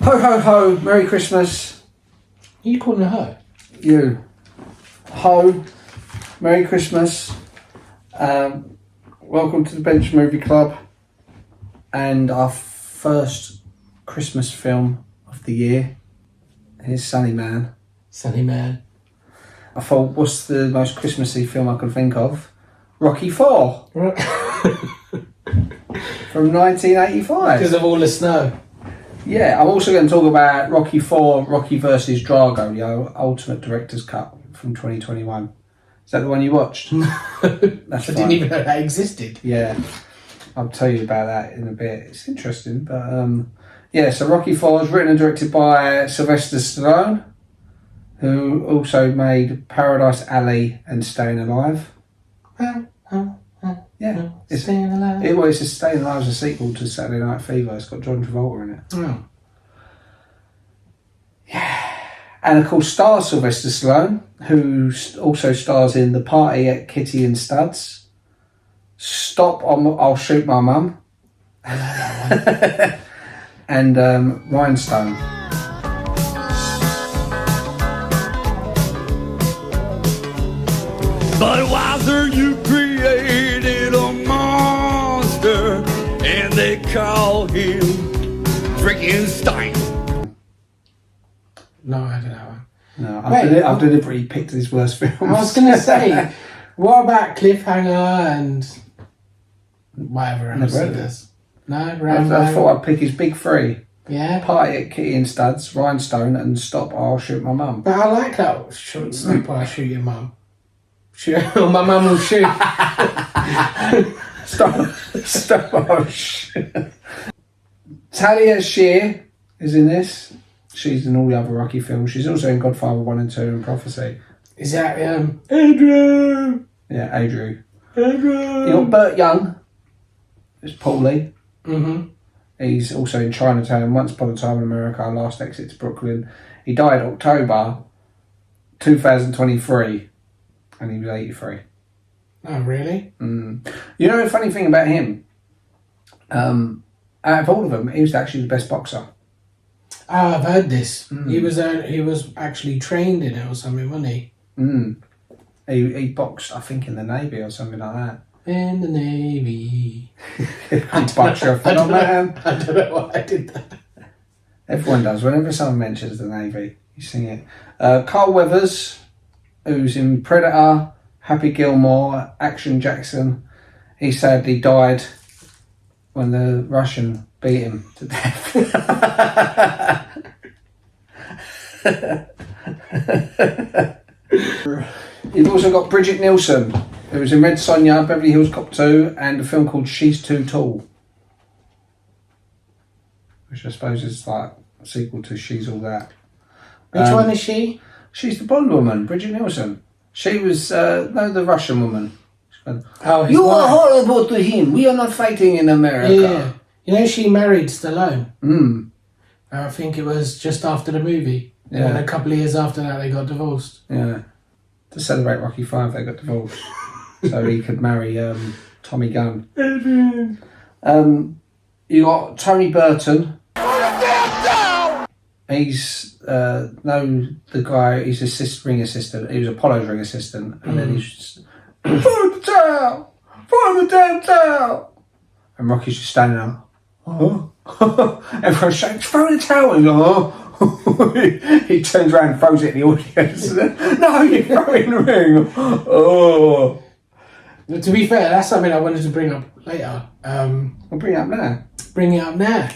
Ho, ho, ho. Merry Christmas. Are you calling her ho? You. Ho. Merry Christmas. Welcome to the Bench Movie Club. And our first Christmas film of the year. Here's Sunny Man. Sunny Man. I thought, what's the most Christmassy film I can think of? Rocky 4. From 1985. Because of all the snow. Yeah, I'm also going to talk about Rocky 4, Rocky versus Drago, the Ultimate Director's Cut from 2021. Is that the one you watched? That's I didn't even know that existed. Yeah, I'll tell you about that in a bit. It's interesting, but yeah, so Rocky 4 is written and directed by Sylvester Stallone, who also made Paradise Alley and Staying Alive. Yeah, it's Staying Alive. It's a Staying Alive is a sequel to Saturday Night Fever. It's got John Travolta in it. Oh. Yeah, and of course stars Sylvester Stallone, who also stars in The Party at Kitty and Studs, Stop, I'll Shoot My Mum, and Rhinestone. But wiser, you created a monster, and they call him Frankenstein. No, I don't know. No, I've deliberately picked his worst films. I was going to say, what about Cliffhanger and whatever else Never he heard of does? No, I Rambo. thought I'd pick his big three. Yeah. Party at Kitty and Studs, Rhinestone, and Stop, I'll Shoot My Mum. But I like that. Stop, I'll shoot your mum. Or my mum will shoot. Stop, I'll shoot. Talia Shear is in this. She's in all the other Rocky films. She's also in Godfather 1 and 2 and Prophecy. Is that Adrian? Yeah, Adrian. Adrian. You got Burt Young. It's Paulie. Mm-hmm. He's also in Chinatown, Once Upon a Time in America, Last Exit to Brooklyn. He died October 2023, and he was 83. Oh, really? You know the funny thing about him? Out of all of them, he was actually the best boxer. Oh, I've heard this. He was actually trained in it or something, wasn't he? He boxed, I think, in the Navy or something like that. In the Navy. Boxer, I don't man. know why I did that. Everyone does. Whenever someone mentions the Navy, you sing it. Carl Weathers, who's in Predator, Happy Gilmore, Action Jackson. He sadly died when the Russian beat him to death. You've also got Bridget Nielsen, who was in Red Sonja, Beverly Hills Cop 2, and a film called She's Too Tall, which I suppose is like a sequel to She's All That. Which one is she? She's the blonde woman, Bridget Nielsen. She was, the Russian woman. Oh, his You wife. are horrible to him. We are not fighting in America. Yeah. You know, she married Stallone. Mm. I think it was just after the movie. Yeah. And a couple of years after that, they got divorced. Yeah. To celebrate Rocky 5, they got divorced. So he could marry Tommy Gunn. You got Tony Burton. He's the guy. He's ring assistant. He was Apollo's ring assistant, and then he's just throw the towel, throw the damn towel, and Rocky's just standing there. Oh. Everyone's saying, throw the towel. And he's like, oh. He turns around and throws it in the audience. No, you throw it in the ring. Oh. But to be fair, that's something I wanted to bring up later. I'll bring it up now. Bring it up now.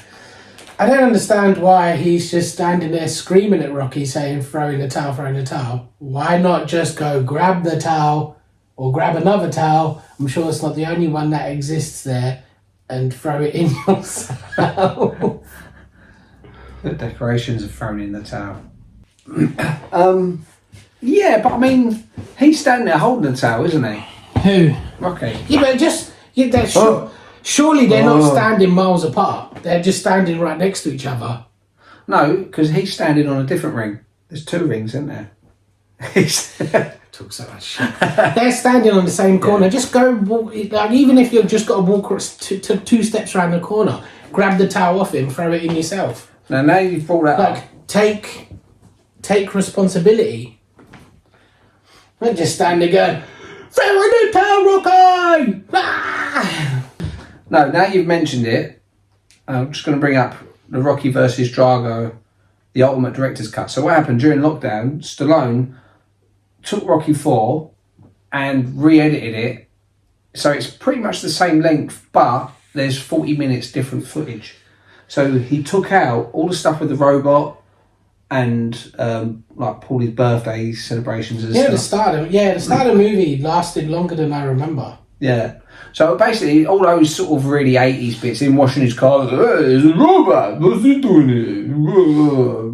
I don't understand why he's just standing there screaming at Rocky saying throwing the towel, throwing the towel. Why not just go grab the towel or grab another towel? I'm sure it's not the only one that exists there, and throw it in yourself. The decorations are thrown in the towel. Yeah, but I mean, he's standing there holding the towel, isn't he? Who? Rocky. Yeah, but surely they're not standing miles apart. They're just standing right next to each other. No, because he's standing on a different ring. There's two rings, isn't there? Talk so much shit. They're standing on the same corner. Just go walk. Like, even if you've just got to walk two steps around the corner, grab the towel off him, throw it in yourself. Now you've brought that up. Like, take responsibility. Not just stand there going, "Throw in the towel, Rocky!" Ah! No, now you've mentioned it, I'm just going to bring up the Rocky versus Drago, the Ultimate Director's Cut. So what happened during lockdown, Stallone took Rocky 4 and re-edited it. So it's pretty much the same length, but there's 40 minutes different footage. So he took out all the stuff with the robot and like Paulie's birthday celebrations and Yeah, stuff. the start of the movie lasted longer than I remember. Yeah. So basically, all those sort of really 80s bits, him washing his car, hey, there's a robot, what's he doing here?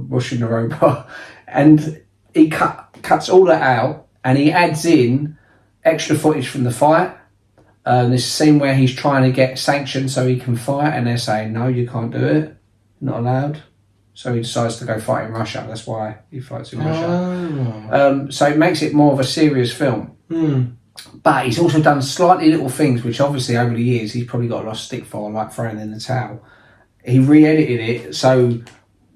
Washing the robot. And he cuts all that out and he adds in extra footage from the fight. There's a scene where he's trying to get sanctioned so he can fight, and they're saying, no, you can't do it, not allowed. So he decides to go fight in Russia. That's why he fights in Russia. So it makes it more of a serious film. But he's also done slightly little things, which obviously over the years he's probably got a lot of stick for, like throwing in the towel. He re-edited it, so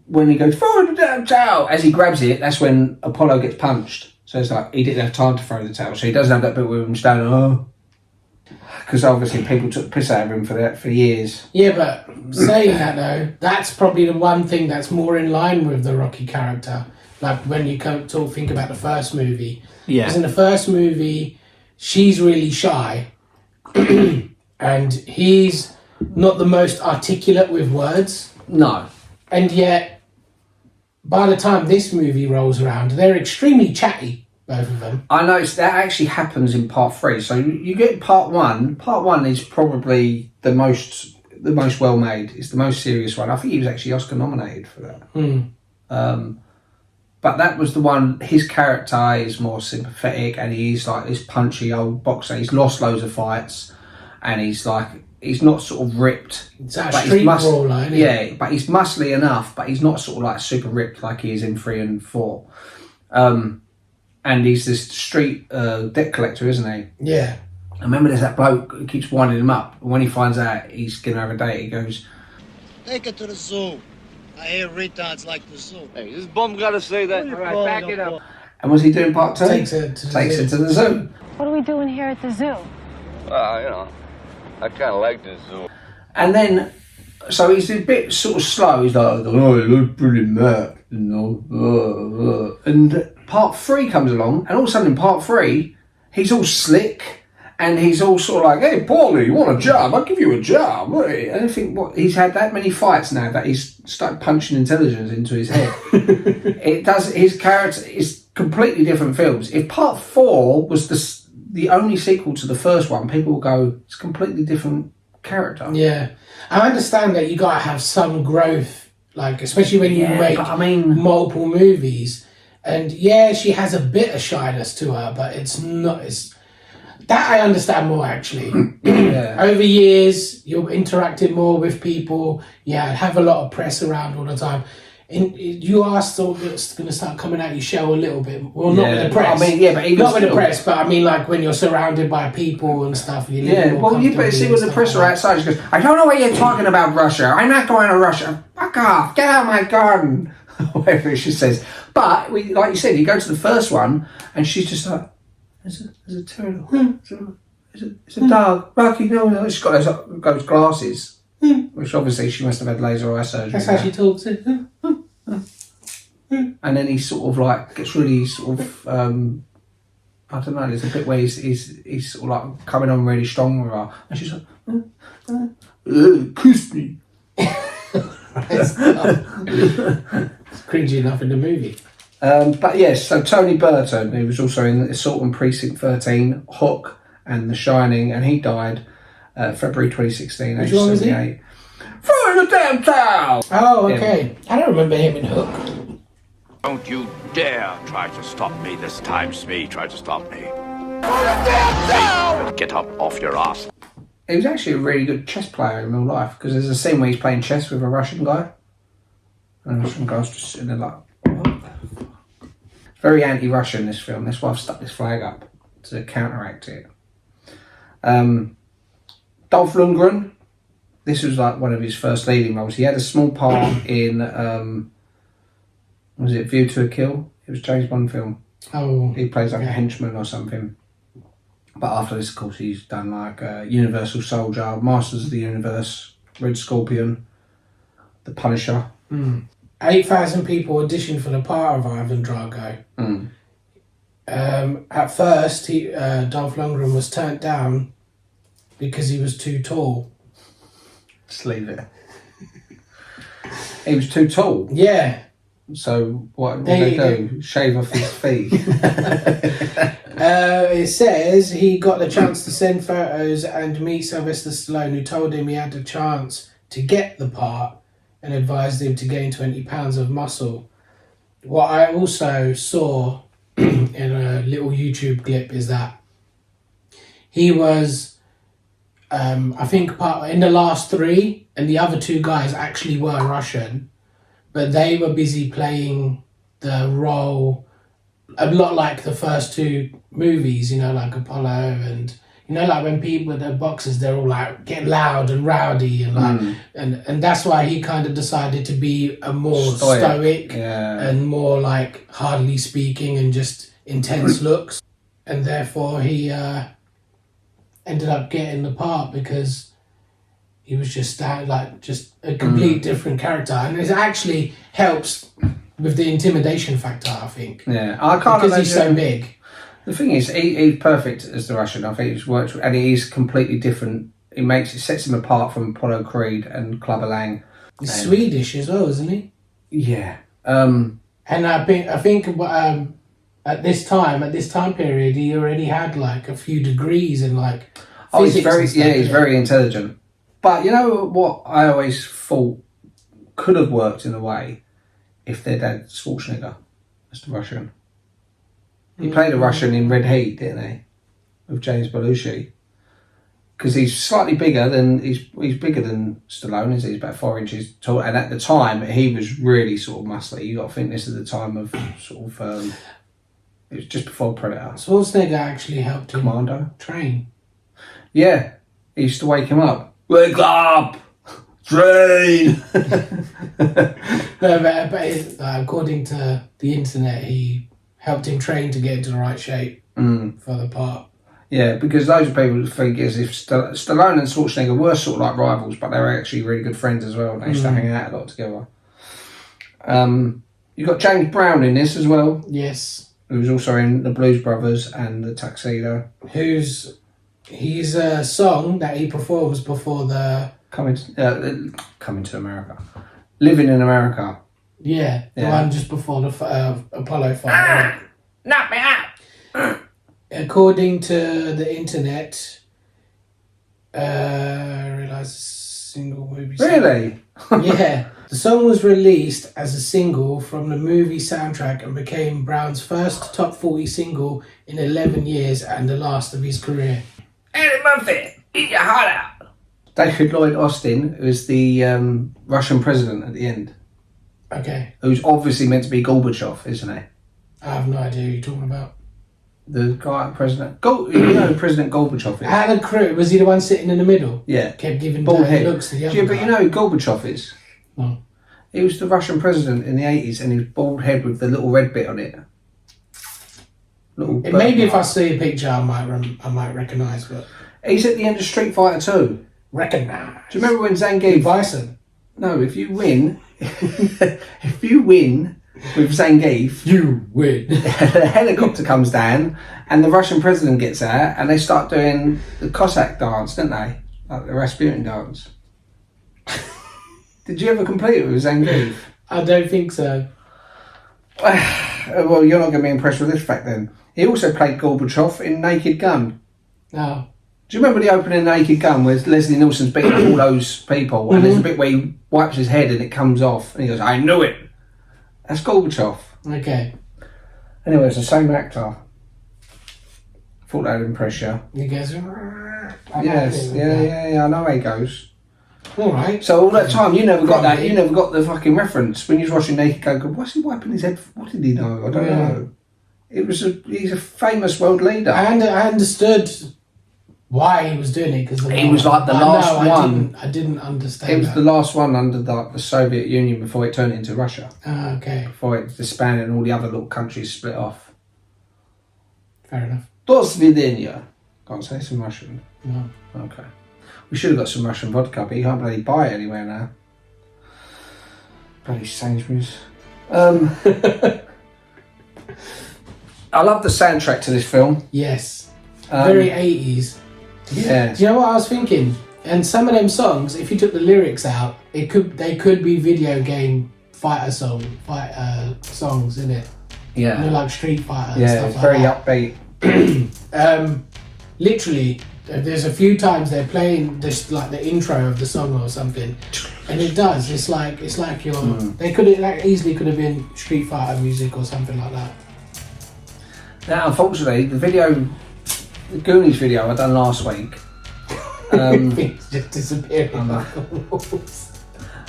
when he goes, throw in the damn towel, as he grabs it, that's when Apollo gets punched. So it's like, he didn't have time to throw the towel. So he doesn't have that bit with him standing, because obviously people took the piss out of him for that for years. Yeah, but saying that though, that's probably the one thing that's more in line with the Rocky character. Like when you think about the first movie. Yeah. Because in the first movie, she's really shy, and he's not the most articulate with words. No. And yet, by the time this movie rolls around, they're extremely chatty, both of them. I noticed that actually happens in part 3. So you get part 1. Part 1 is probably the most well made. It's the most serious one. I think he was actually Oscar nominated for that. But that was the one. His character is more sympathetic, and he's like this punchy old boxer. He's lost loads of fights, and he's not sort of ripped. It's that street brawl line. Yeah, but he's muscly enough, but he's not sort of like super ripped like he is in 3 and 4. And he's this street debt collector, isn't he? Yeah. I remember there's that bloke who keeps winding him up. And when he finds out he's going to have a date, he goes, take it to the zoo. I hear retards like the zoo. Hey, this bum gotta say that. All right, back it up. and what's he doing part 2? Takes her to the zoo. What are we doing here at the zoo? I kind of like this zoo. And then, so he's a bit sort of slow. He's like, oh, you look pretty mad, you know. And part 3 comes along, and all of a sudden in part 3, he's all slick. And he's all sort of like, hey, Paulie, you want a job? I'll give you a job. And I think he's had that many fights now that he's started punching intelligence into his head. His character is completely different films. If part 4 was the only sequel to the first one, people will go, it's a completely different character. Yeah. I understand that you got to have some growth, like, especially when you make multiple movies. And yeah, she has a bit of shyness to her, but that I understand more, actually. Yeah. Over years, you're interacting more with people. Yeah, have a lot of press around all the time. And you are still going to start coming out your shell a little bit. Well, not with the press. But even not with the press, but I mean, like when you're surrounded by people and stuff. You better see when the press are outside. She goes, I don't know what you're talking about, Russia. I'm not going to Russia. Fuck off. Get out of my garden. Whatever she says. But, like you said, you go to the first one, and she's just like, there's a turtle. It's a dog. Rocky, no. She's got those glasses, which obviously she must have had laser eye surgery. That's how she talks. And then he sort of like gets really sort of, I don't know, there's a bit where he's sort of like coming on really strong with her. And she's like, kiss me. It's cringy enough in the movie. But yes, so Tony Burton, he was also in Assault on Precinct 13, Hook, and The Shining, and he died February 2016, age 78. Throw in the damn towel! Oh, okay. I don't remember him in Hook. Don't you dare try to stop me this time, Smee. Try to stop me. Get up off your ass. He was actually a really good chess player in real life, because there's a scene where he's playing chess with a Russian guy. And the Russian guy's just sitting there like, what? Very anti-Russian, this film. That's why I've stuck this flag up, to counteract it. Dolph Lundgren, this was like one of his first leading roles. He had a small part in, was it View to a Kill? It was a James Bond film. Oh. He plays like a henchman or something. But after this, of course, he's done like Universal Soldier, Masters of the Universe, Red Scorpion, The Punisher. 8,000 people auditioned for the part of Ivan Drago. At first, Dolph Lundgren was turned down because he was too tall. Just leave it. He was too tall. Yeah. So what did they do? Shave off his feet? It says he got the chance to send photos and meet Sylvester Stallone, who told him he had a chance to get the part and advised him to gain 20 pounds of muscle. What I also saw in a little YouTube clip is that he was, I think, in the last three, and the other two guys actually were Russian, but they were busy playing the role a lot like the first two movies, you know, like Apollo, and you know, like when people, the boxers, they're all like get loud and rowdy and like, and that's why he kind of decided to be a more stoic and more like hardly speaking and just intense looks, and therefore he ended up getting the part because he was just just a complete different character, and it actually helps with the intimidation factor, I think. Yeah, I can't because imagine, he's so big. The thing is, he's perfect as the Russian. I think he's worked, and he's completely different. It sets him apart from Apollo Creed and Clubber Lang. He's Swedish as well, isn't he? Yeah. And I think at this time period, he already had like a few degrees in like physics. He's very intelligent. But you know what I always thought could have worked in a way if they'd had Schwarzenegger as the Russian. He played a Russian in Red Heat, didn't he? With James Belushi. Because he's slightly bigger than he's bigger than Stallone, is he? He's about 4 inches tall, and at the time he was really sort of muscly. You got to think this is the time of sort of it was just before Predator. Schwarzenegger actually helped him Commando train. Yeah, he used to wake him up. Wake up, train. No, but according to the internet, he helped him train to get into the right shape for the part. Yeah, because loads of people think as if Stallone and Schwarzenegger were sort of like rivals, but they were actually really good friends as well. They used to hang out a lot together. You've got James Brown in this as well. Yes. Who was also in the Blues Brothers and the Tuxedo. He's a song that he performs before the... Coming to America. Living in America. Yeah, the one just before the Apollo fight. Knock me out! According to the internet, I realise single movie. Really? Yeah. The song was released as a single from the movie soundtrack and became Brown's first top 40 single in 11 years and the last of his career. Eddie Murphy, eat your heart out! David Lloyd Austin was the Russian president at the end. Okay. Who's obviously meant to be Gorbachev, isn't he? I have no idea who you're talking about. The guy, President... you know who President Gorbachev is? Alan Crew, was he the one sitting in the middle? Yeah. Kept giving bald dirty head. looks to the other Yeah, but guy. you know who Gorbachev is? No. He was the Russian president in the 80s and his bald head with the little red bit on it. Maybe if I see a picture I might recognise, but... He's at the end of Street Fighter 2. Recognise. Do you remember when Zangief... Bison. No, if you win... if you win with Zangief... You win. The helicopter comes down and the Russian president gets out and they start doing the Cossack dance, don't they? Like the Rasputin dance. Did you ever complete it with Zangief? I don't think so. Well, you're not going to be impressed with this fact then. He also played Gorbachev in Naked Gun. No. Do you remember the opening of Naked Gun where Leslie Nielsen's beating up all those people and there's a bit where he wipes his head and it comes off and he goes, I knew it. That's Gorbachev. Okay. Anyway, it's the same actor. Thought that would impress you. He goes, Yes, yeah, I know how he goes. Alright. So all that time you never got that, you never got the fucking reference. When you was watching Naked Gun, go, why's he wiping his head? What did he know? I don't know. He's a famous world leader. I understood why he was doing it, because It was like the last one. I didn't understand. It was that. the last one under the Soviet Union before it turned into Russia. Ah, okay, Before it disbanded and all the other little countries split off. fair enough. Do svidenia. Can't say some Russian. No. Okay. We should have got some Russian vodka, but you can't bloody buy it anywhere now. Bloody Sainsbury's. I love the soundtrack to this film. Yes, very 80s. Yeah. Do you know what I was thinking? And some of them songs, if you took the lyrics out, they could be video game songs, in it. Yeah. You know, like Street Fighter and Yeah, stuff it's like very that. upbeat. Literally, there's a few times they're playing this, like the intro of the song or something, and it does. It's like you're. They could have easily could have been Street Fighter music or something like that. Now, unfortunately, the Goonies video I done last week. Things just disappearing. I know. Like the walls.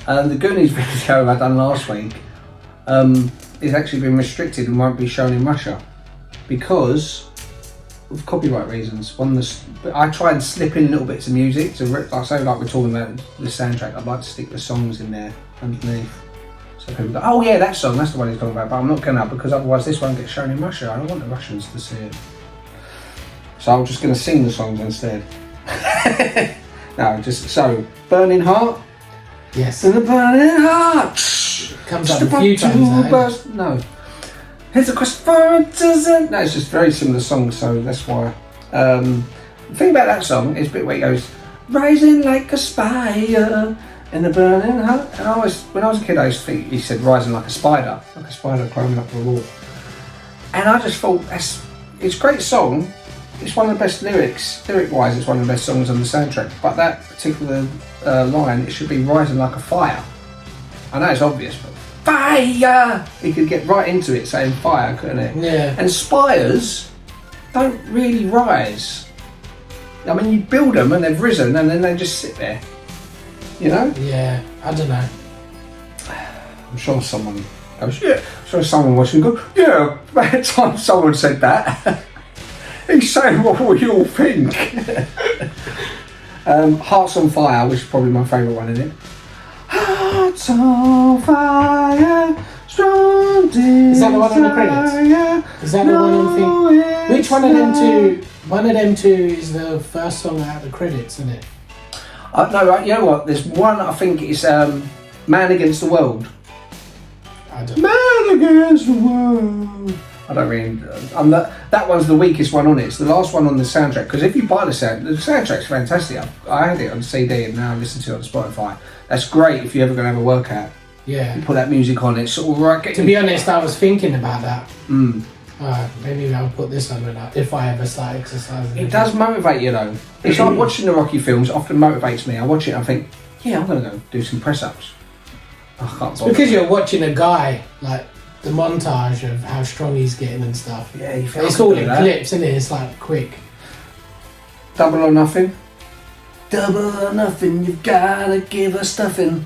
The Goonies video I done last week is actually been restricted and won't be shown in Russia because of copyright reasons. I try and slip in little bits of music to, like we're talking about the soundtrack. I'd like to stick the songs in there underneath, so people go, "Oh yeah, that song, that's the one he's talking about." But I'm not gonna, because otherwise this won't get shown in Russia. I don't want the Russians to see it, so I'm just gonna sing the songs instead. No, just so Burning Heart. Yes. And the burning heart Comes up a few times. No. Here's a quest for it doesn't. No, it's just very similar songs, so that's why. The thing about that song is a bit where it goes, rising like a spire in the burning heart. And when I was a kid, I used to think he said rising like a spider climbing up the wall. And I just thought it's a great song. It's one of the best lyric-wise, it's one of the best songs on the soundtrack. But that particular line, it should be rising like a fire. I know it's obvious, but fire! He could get right into it saying fire, couldn't it? Yeah. And spires don't really rise. I mean, you build them and they've risen and then they just sit there. You know? Yeah, I don't know. I'm sure someone goes, yeah. I'm sure someone watching go, yeah, by the time someone said that. He's saying what we all think. Hearts on Fire, which is probably my favourite one, isn't it? Hearts on fire, strong desire. Is that the one on the credits? Is that the one on thing? Which one of them two? One of them two is the first song out of the credits, isn't it? No, right, you know what? There's one, I think it's Man Against the World. I don't know. Man Against the World. I don't really. That one's the weakest one on it. It's the last one on the soundtrack. Because if you buy the soundtrack's fantastic. I had it on CD and now I listen to it on Spotify. That's great if you're ever going to have a workout. Yeah. You put that music on, it's all right. To be honest, I was thinking about that. Maybe I'll put this on if I ever start exercising. It does motivate you though. It's like watching the Rocky films. Often motivates me. I watch it and I think, yeah, I'm going to go do some press-ups. I can't bother. Because you're watching a guy, like the montage of how strong he's getting and stuff. Yeah, you feel it's all in clips, isn't it? It's like quick. Double or nothing. Double or nothing. You've gotta give us stuffing.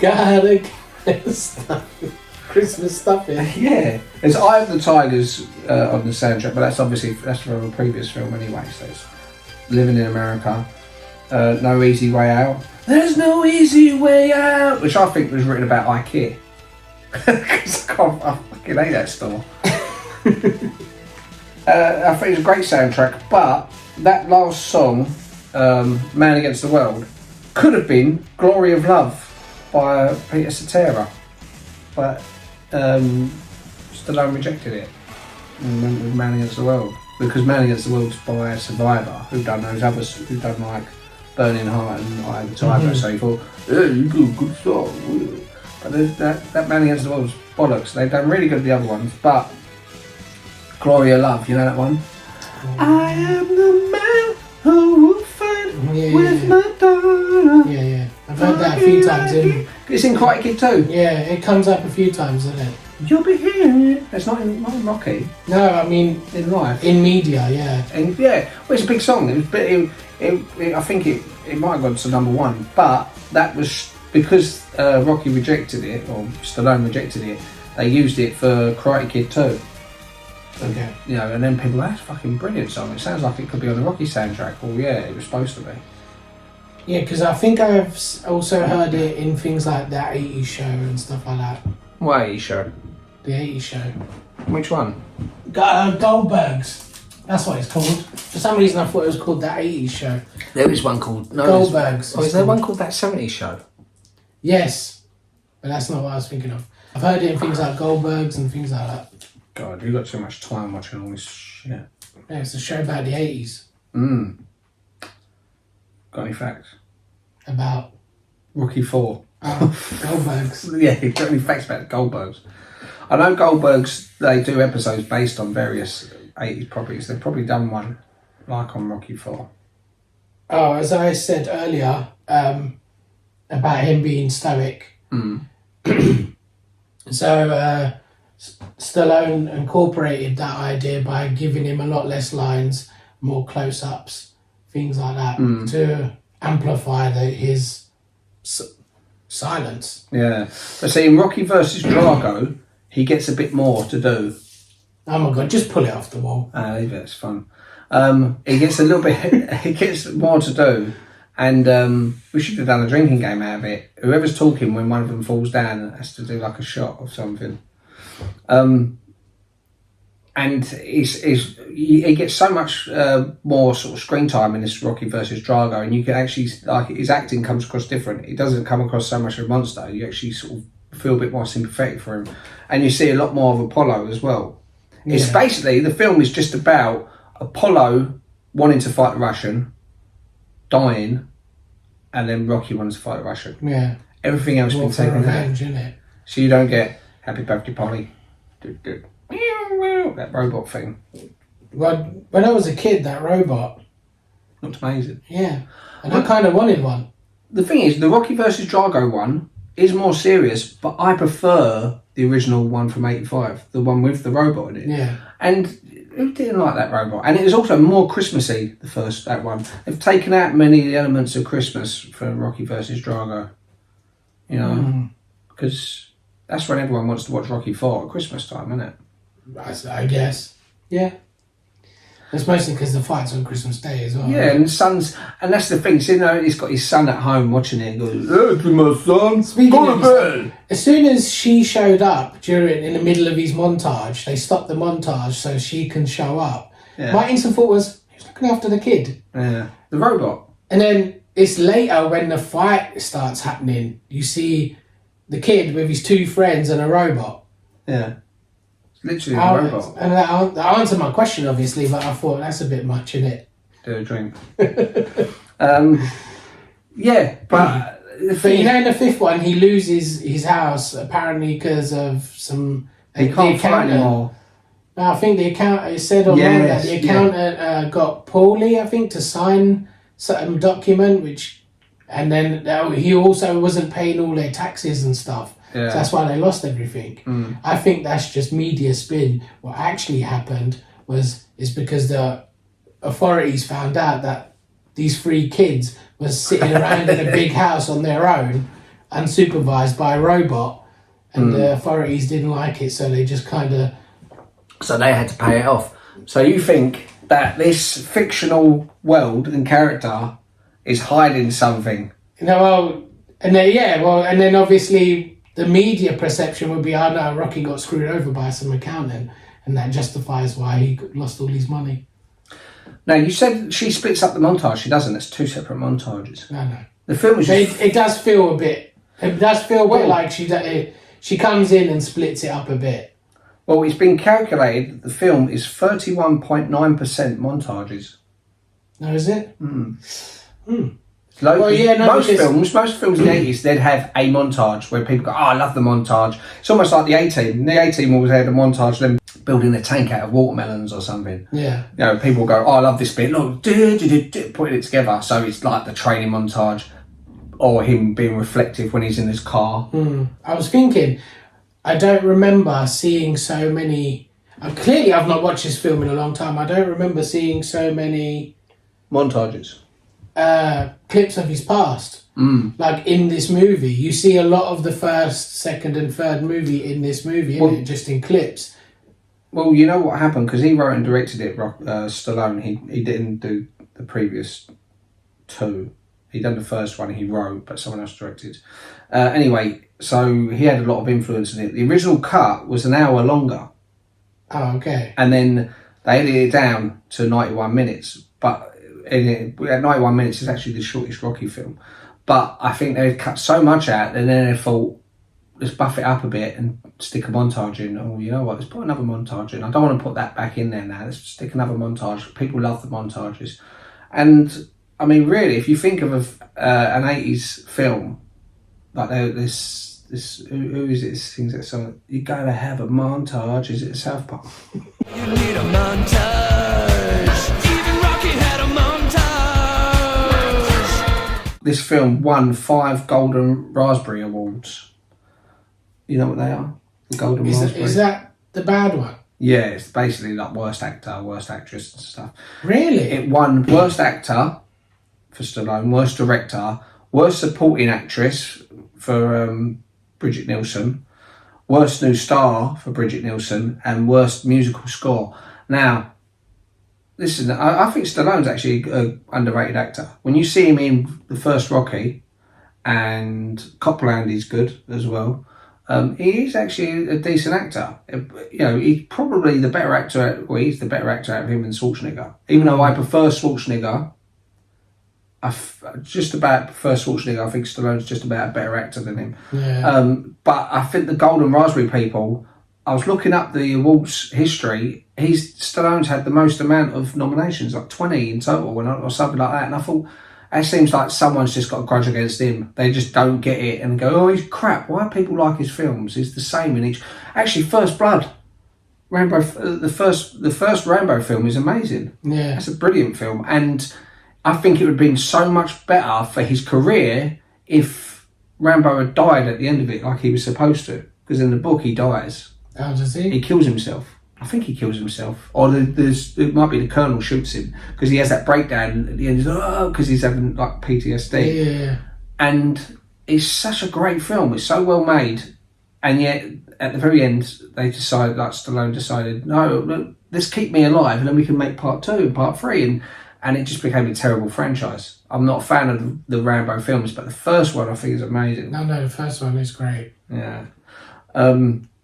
Gotta get stuffing. Christmas stuffing. Yeah, there's Eye of the Tigers on the soundtrack, but that's from a previous film anyway. So it's Living in America, No Easy Way Out. There's no easy way out, which I think was written about IKEA. Because I fucking hate that store. I think it's a great soundtrack, but that last song, Man Against the World, could have been Glory of Love by Peter Cetera, but Stallone rejected it and went with Man Against the World, because Man Against the World's by Survivor, who done those others, who done like Burning Heart and Eye of the Tiger. So he thought, yeah, you do a good song. But that Man Against the World's bollocks. They've done really good the other ones, but Glory of Love, you know that one? I am the man who will fight with my daughter. Yeah. I've heard that a few times. It's in Karate Kid too. Yeah, it comes up a few times, doesn't it? You'll be here. It's not in Rocky. No, I mean in life. In media, yeah. And yeah, well, it's a big song. I think it might have gone to number one, but that was because Rocky rejected it, or Stallone rejected it. They used it for Karate Kid 2. Okay. You know, and then people, that's a fucking brilliant song. It sounds like it could be on the Rocky soundtrack. Well, yeah, it was supposed to be. Yeah, because I think I've also heard it in things like that 80s show and stuff like that. What 80s show? The 80s show. Which one? Goldbergs. That's what it's called. For some reason I thought it was called that 80s show. There is one called... No, Goldbergs. Oh, is there one called that 70s show? Yes. But that's not what I was thinking of. I've heard it in things like Goldbergs and things like that. God, you've got too much time watching all this shit. Yeah, it's a show about the 80s. Got any facts? About... Rocky 4. Goldbergs. Yeah, got any facts about Goldbergs? I know Goldbergs, they do episodes based on various 80s properties. They've probably done one, like on Rocky 4. Oh, as I said earlier, about him being stoic. So, Stallone incorporated that idea by giving him a lot less lines, more close-ups, things like that, to amplify his silence. Yeah. But see, in Rocky versus Drago, he gets a bit more to do. Oh my God, just pull it off the wall. Leave it, it's fun. He gets a little bit, he gets more to do. And we should have done a drinking game out of it. Whoever's talking when one of them falls down has to do like a shot of something. And he gets so much more sort of screen time in this Rocky versus Drago, and you can actually, like, his acting comes across different. It doesn't come across so much of a monster. You actually sort of feel a bit more sympathetic for him. And you see a lot more of Apollo as well. Yeah. It's basically, the film is just about Apollo wanting to fight the Russian, dying, and then Rocky wanting to fight the Russian. Yeah. Everything else been taken revenge, out. Isn't it? So you don't get happy birthday Polly. That robot thing. Well, when I was a kid, that robot looked amazing. Yeah. And I kind of wanted one. The thing is, the Rocky versus Drago one is more serious, but I prefer the original one from 85, the one with the robot in it. Yeah. And who didn't like that robot? And it was also more Christmassy, that one. They've taken out many of the elements of Christmas for Rocky versus Drago. You know? Because that's when everyone wants to watch Rocky 4 at Christmas time, isn't it? I guess. Yeah. It's mostly because the fight's on Christmas Day as well. Yeah, and the son's, and that's the thing. So, you know, he's got his son at home watching it and goes, "Hey, my son, go to bed." As soon as she showed up in the middle of his montage, they stopped the montage so she can show up. Yeah. My instant thought was, who's looking after the kid? Yeah, the robot. And then it's later when the fight starts happening, you see the kid with his two friends and a robot. Yeah. Literally a robot. And that answered my question, obviously, but I thought that's a bit much, innit? Do a drink. Yeah, but... But you know, in the fifth one, he loses his house, apparently because of some... He can't fight anymore. I think it said online that the accountant got Paulie, I think, to sign some document, and then he also wasn't paying all their taxes and stuff. Yeah. So that's why they lost everything. I think that's just media spin. What actually happened is because the authorities found out that these three kids were sitting around in a big house on their own, unsupervised by a robot, and the authorities didn't like it, so they just kind of... So they had to pay it off. So you think that this fictional world and character is hiding something? And then obviously... The media perception would be, oh no, Rocky got screwed over by some accountant, and that justifies why he lost all his money. No, you said she splits up the montage. She doesn't. It's two separate montages. No. The film is... It does feel a bit... It does feel a bit like she comes in and splits it up a bit. Well, it's been calculated that the film is 31.9% montages. No, is it? Most films in the 80s, they'd have a montage where people go, "Oh, I love the montage." It's almost like the A-Team. The A-Team always had a montage, them building a tank out of watermelons or something. Yeah. You know, people go, "Oh, I love this bit." Look, putting it together. So it's like the training montage, or him being reflective when he's in his car. I was thinking, I don't remember seeing so many... Clearly, I've not watched this film in a long time. I don't remember seeing so many... montages. Clips of his past. Like in this movie, you see a lot of the first, second and third movie in this movie, just in clips. Well, you know what happened, because he wrote and directed it. Stallone. He didn't do the previous two. He done the first one. He wrote, but someone else directed. Anyway, so he had a lot of influence in it. The original cut was an hour longer. Oh, okay. And then they edited it down to 91 minutes. But at 91 minutes, it's actually the shortest Rocky film. But I think they cut so much out, and then they thought, let's buff it up a bit and stick a montage in. Oh, you know what? Let's put another montage in. I don't want to put that back in there now. Let's stick another montage. People love the montages. And, I mean, really, if you think of an 80s film, like this who is it sings that song? You gotta have a montage. Is it South Park? You need a montage. Even Rocky had a montage. This film won 5 Golden Raspberry Awards. You know what they are? The Golden Raspberry. Is that the bad one? Yeah, it's basically like worst actor, worst actress and stuff. Really? It won worst actor for Stallone, worst director, worst supporting actress for Bridget Nielsen, worst new star for Bridget Nielsen, and worst musical score. Now, listen, I think Stallone's actually an underrated actor. When you see him in the first Rocky, and Copland is good as well, he is actually a decent actor. You know, he's probably the better actor. Well, he's the better actor out of him than Schwarzenegger. Even though I prefer Schwarzenegger, I just about prefer Schwarzenegger. I think Stallone's just about a better actor than him. Yeah. But I think the Golden Raspberry people, I was looking up the awards history. Stallone's had the most amount of nominations, like 20 in total, or something like that. And I thought, it seems like someone's just got a grudge against him. They just don't get it and go, oh, he's crap. Why people like his films? He's the same in each. Actually, First Blood, Rambo, the first Rambo film is amazing. Yeah. That's a brilliant film. And I think it would have been so much better for his career if Rambo had died at the end of it like he was supposed to. Because in the book, he dies. Oh, does he? He kills himself. I think he kills himself. Or it might be the Colonel shoots him. Because he has that breakdown at the end. Because he's having like PTSD. Yeah. And it's such a great film. It's so well made. And yet, at the very end, they decided, like Stallone decided, no, look, let's keep me alive and then we can make part 2 and part 3. And it just became a terrible franchise. I'm not a fan of the Rambo films, but the first one I think is amazing. No, the first one is great. Yeah.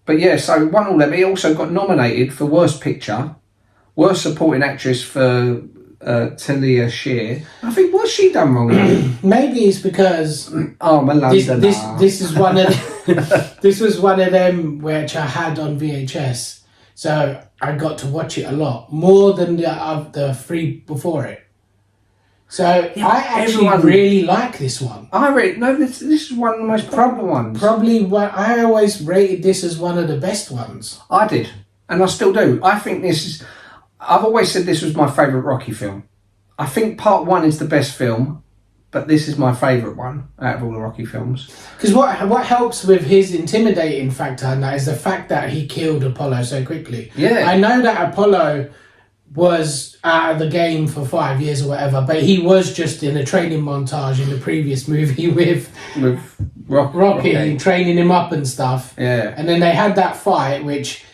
But yeah, so won all them. He also got nominated for Worst Picture, Worst Supporting Actress for Talia Shear. I think, what's she done wrong? Maybe it's because Oh, Melinda. this is one of this was one of them which I had on VHS, so I got to watch it a lot more than the 3 before it. So I actually really like this one. This is one of the most popular ones. Probably I always rated this as one of the best ones. I did, and I still do. I think this is. I've always said this was my favourite Rocky film. I think part 1 is the best film, but this is my favourite one out of all the Rocky films. Because what helps with his intimidating factor and that is the fact that he killed Apollo so quickly. Yeah. I know that Apollo was out of the game for 5 years or whatever, but he was just in a training montage in the previous movie with Rocky training him up and stuff. Yeah. And then they had that fight, which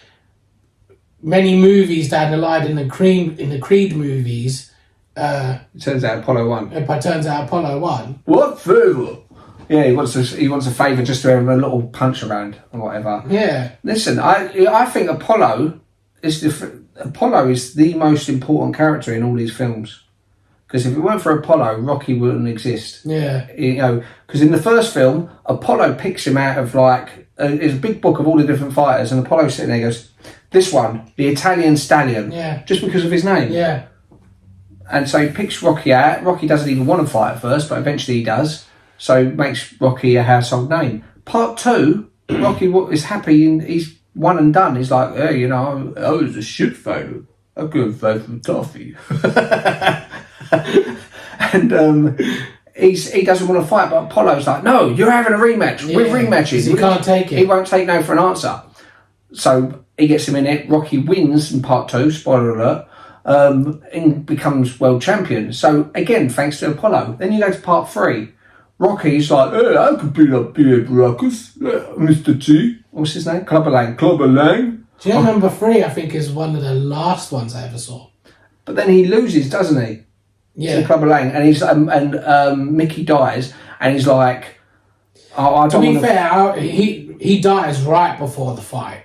many movies down the line in the Creed movies. It turns out Apollo 1. It turns out Apollo 1. What favour? Yeah, he wants a favour just to have a little punch around or whatever. Yeah. Listen, I think Apollo is the most important character in all these films. Because if it weren't for Apollo, Rocky wouldn't exist. Yeah. You know, because in the first film, Apollo picks him out of there's a big book of all the different fighters, and Apollo's sitting there and goes, this one, the Italian Stallion. Yeah. Just because of his name. Yeah. And so he picks Rocky out. Rocky doesn't even want to fight at first, but eventually he does. So it makes Rocky a household name. Part 2, Rocky is happy and he's one and done. He's like, hey, you know, I was a shit fighter. I couldn't fight for toffee. And he doesn't want to fight, but Apollo's like, no, you're having a rematch. Yeah, We're rematching. He can't take it. He won't take no for an answer. So he gets him in it. Rocky wins in part 2, spoiler alert, and becomes world champion. So again, thanks to Apollo. Then you go to part 3. Rocky's like, hey, I could beat up Beard Ruckus, Mr. T. What's his name? Clubber Lang. Do you know number 3, I think, is one of the last ones I ever saw. But then he loses, doesn't he? Yeah. To Clubber Lang, and he's Mickey dies, and he's like, oh, I To don't be want fair, he dies right before the fight,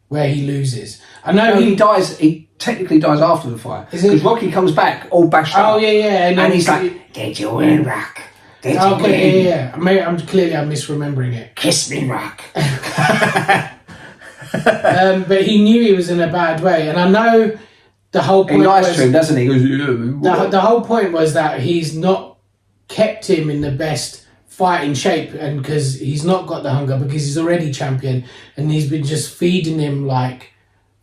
where he loses. I know No, he dies. He technically dies after the fight Is it- because Rocky comes back all bashed up. Oh yeah, and he's like, "Did you win, Rock? Did you win? okay, yeah. I'm misremembering it. Kiss me, Rock." But he knew he was in a bad way, and I know the whole He point lies was to him, doesn't he? He goes, "Yeah." the whole point was that he's not kept him in the best fighting shape, and because he's not got the hunger, because he's already champion, and he's been just feeding him like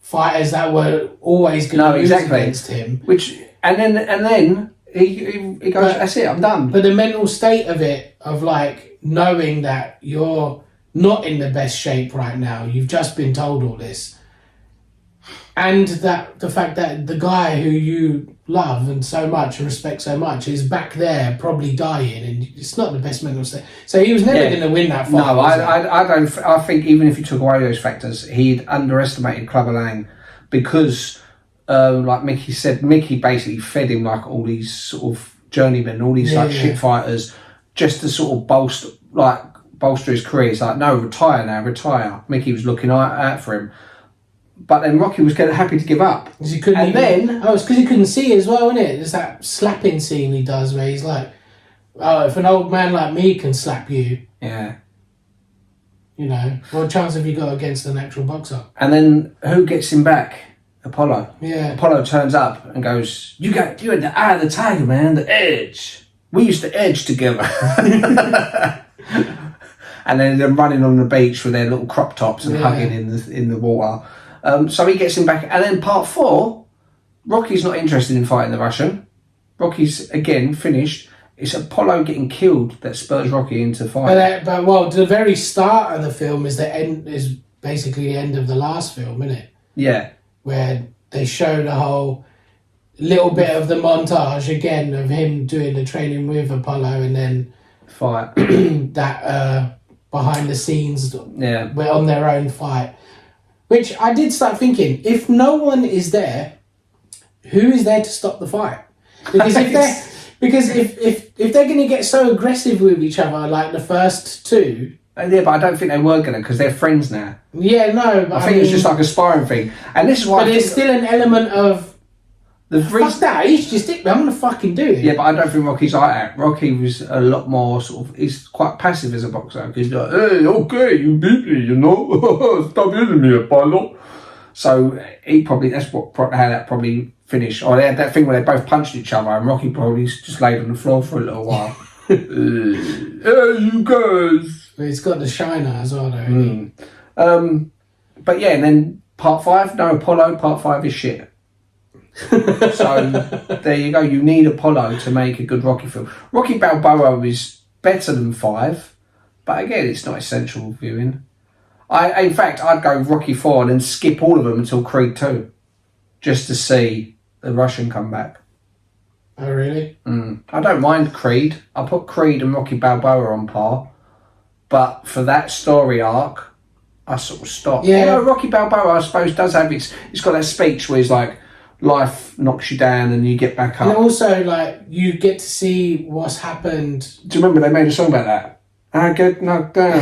fighters that were always going to lose against him. And then he goes, "That's it, I'm done." But the mental state of it, of like knowing that you're not in the best shape right now, you've just been told all this, and that the fact that the guy who you love and so much and respect so much is back there probably dying, and it's not the best mental state. So he was never going to win that fight. No, I don't. I think even if you took away those factors, he'd underestimated Clubber Lang because, like Mickey said, Mickey basically fed him like all these sort of journeymen, all these shit fighters, just to sort of bolster his career. It's like, no, retire. Mickey was looking out for him. But then Rocky was happy to give up. It's because he couldn't see as well, isn't it? There's that slapping scene he does where he's like, "Oh, if an old man like me can slap you, yeah, you know, what chance have you got against an actual boxer?" And then who gets him back? Apollo. Yeah. Apollo turns up and goes, "You had the eye of the tiger, man. The edge. We used to edge together." And then they're running on the beach with their little crop tops and hugging in the water. So he gets him back. And then part 4, Rocky's not interested in fighting the Russian. Rocky's, again, finished. It's Apollo getting killed that spurs Rocky into fighting. But the very start of the film is basically the end of the last film, isn't it? Yeah. Where they show the whole little bit of the montage again of him doing the training with Apollo, and then fight that behind the scenes we're on their own fight. Which I did start thinking, if no one is there, who is there to stop the fight? Because if they're going to get so aggressive with each other like the first 2. Yeah, but I don't think they were going to, because they're friends now. Yeah, no. But I think it's just like a sparring thing. And this is why. But there's still an element of. Fuck that, he's just I'm going to fucking do it. Yeah, but I don't think Rocky's like that. Rocky was a lot more sort of. He's quite passive as a boxer. He's like, "Hey, okay, you beat me, you know? Stop hitting me, Apollo." So he probably. That's how that probably finished. Or they had that thing where they both punched each other, and Rocky probably just laid on the floor for a little while. Hey, you guys. But he's got the shiner as well, though. But yeah, and then part 5, no Apollo. Part 5 is shit. So there you go. You need Apollo to make a good Rocky film. Rocky Balboa is better than 5, but again, it's not essential viewing. In fact, I'd go Rocky 4 and then skip all of them until Creed 2, just to see the Russian come back. Oh, really? I don't mind Creed. I put Creed and Rocky Balboa on par, but for that story arc, I sort of stopped. Yeah. Although Rocky Balboa, I suppose, does have it's got that speech where he's like, life knocks you down and you get back up. And also, like, you get to see what's happened. Do you remember they made a song about that? I get knocked down.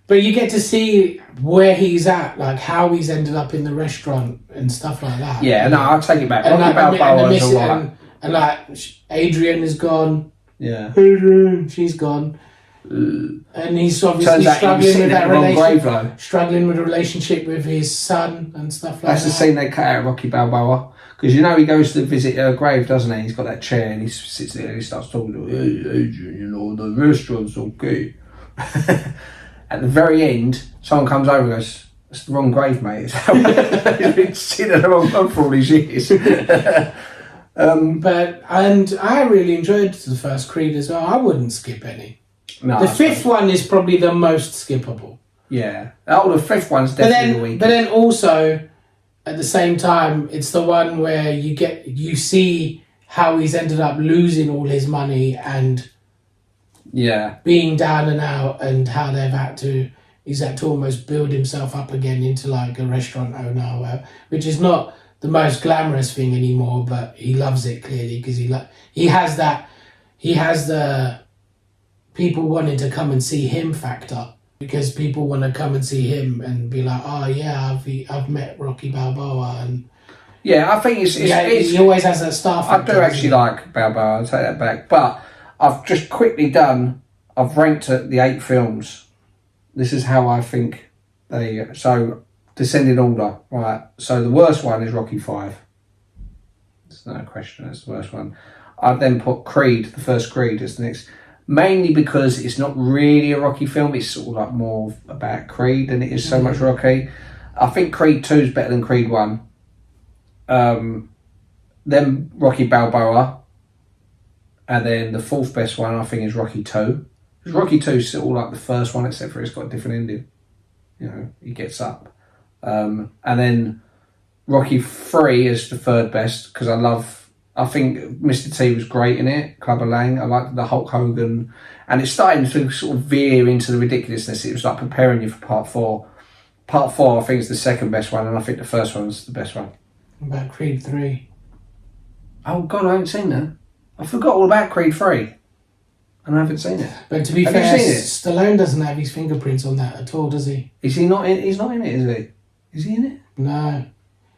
But you get to see where he's at, like how he's ended up in the restaurant and stuff like that. Yeah, no, I'll take it back. And Rocky Balboa is alright. And like Adrian is gone. Yeah. Adrian, she's gone. And he's obviously struggling with that relationship. Struggling with a relationship with his son and stuff like that. That's the scene they cut out of Rocky Balboa. Because you know he goes to visit her grave, doesn't he? He's got that chair and he sits there and he starts talking to her. Hey, Adrian, you know, the restaurant's okay. At the very end, someone comes over and goes, "That's the wrong grave, mate." He's been sitting at the wrong one for all these years. And I really enjoyed the first Creed as well. I wouldn't skip any. No, the 5th one is probably the most skippable. Yeah. Oh, the 5th one's definitely the weakest. But then also, at the same time, it's the one where you see how he's ended up losing all his money and being down and out, and how they've had to he's had to almost build himself up again into like a restaurant owner, or whatever, which is not the most glamorous thing anymore, but he loves it clearly because he has the people wanting to come and see him factor, because people want to come and see him and be like, oh yeah, I've met Rocky Balboa, and yeah, I think it's he always has that star factor. I do actually like Balboa, I'll take that back, but I've just quickly I've ranked the 8 films. This is how I think descending order, right? So the worst one is Rocky 5. There's no question, that's the worst one. I've then put Creed, the first Creed, as the next, mainly because it's not really a Rocky film. It's sort of like more about Creed than it is so much Rocky. I think Creed 2 is better than Creed 1. Then Rocky Balboa, and then the 4th best one I think is Rocky 2. Because Rocky 2 is sort of like the first one, except for it's got a different ending. You know, he gets up. And then Rocky 3 is the 3rd best, because I think Mr. T was great in it, Clubber Lang. I liked the Hulk Hogan, and it's starting to sort of veer into the ridiculousness. It was like preparing you for part 4. Part 4 I think is the 2nd best one, and I think the first one's the best one. What about Creed 3? Oh God, I haven't seen that. I forgot all about Creed 3. And I haven't seen it. But to be fair, Stallone doesn't have his fingerprints on that at all, does he? Is he not in? He's not in it, is he? Is he in it? No.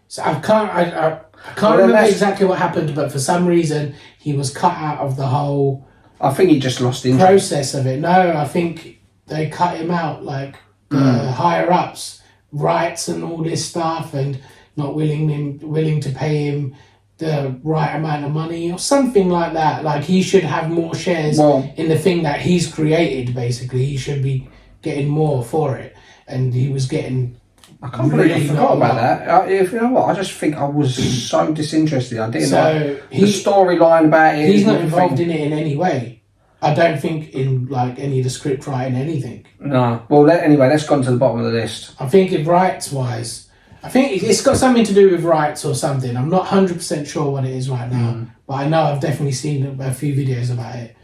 So I can't remember exactly what happened, but for some reason he was cut out of the whole. I think he just lost interest. Process of it. No, I think they cut him out, like the higher ups, rights and all this stuff, and not willing to pay him the right amount of money or something like that. Like he should have more shares in the thing that he's created. Basically, he should be getting more for it, and he was getting. I can't believe I forgot about that. If you know what, I just think I was so disinterested. I didn't know the storyline about it. He's not involved in it in any way. I don't think in like any of the script writing, anything. No. Well, anyway, let's go on to the bottom of the list. I think rights wise. I think it's got something to do with rights or something. I'm not 100% sure what it is right now, but I know I've definitely seen a few videos about it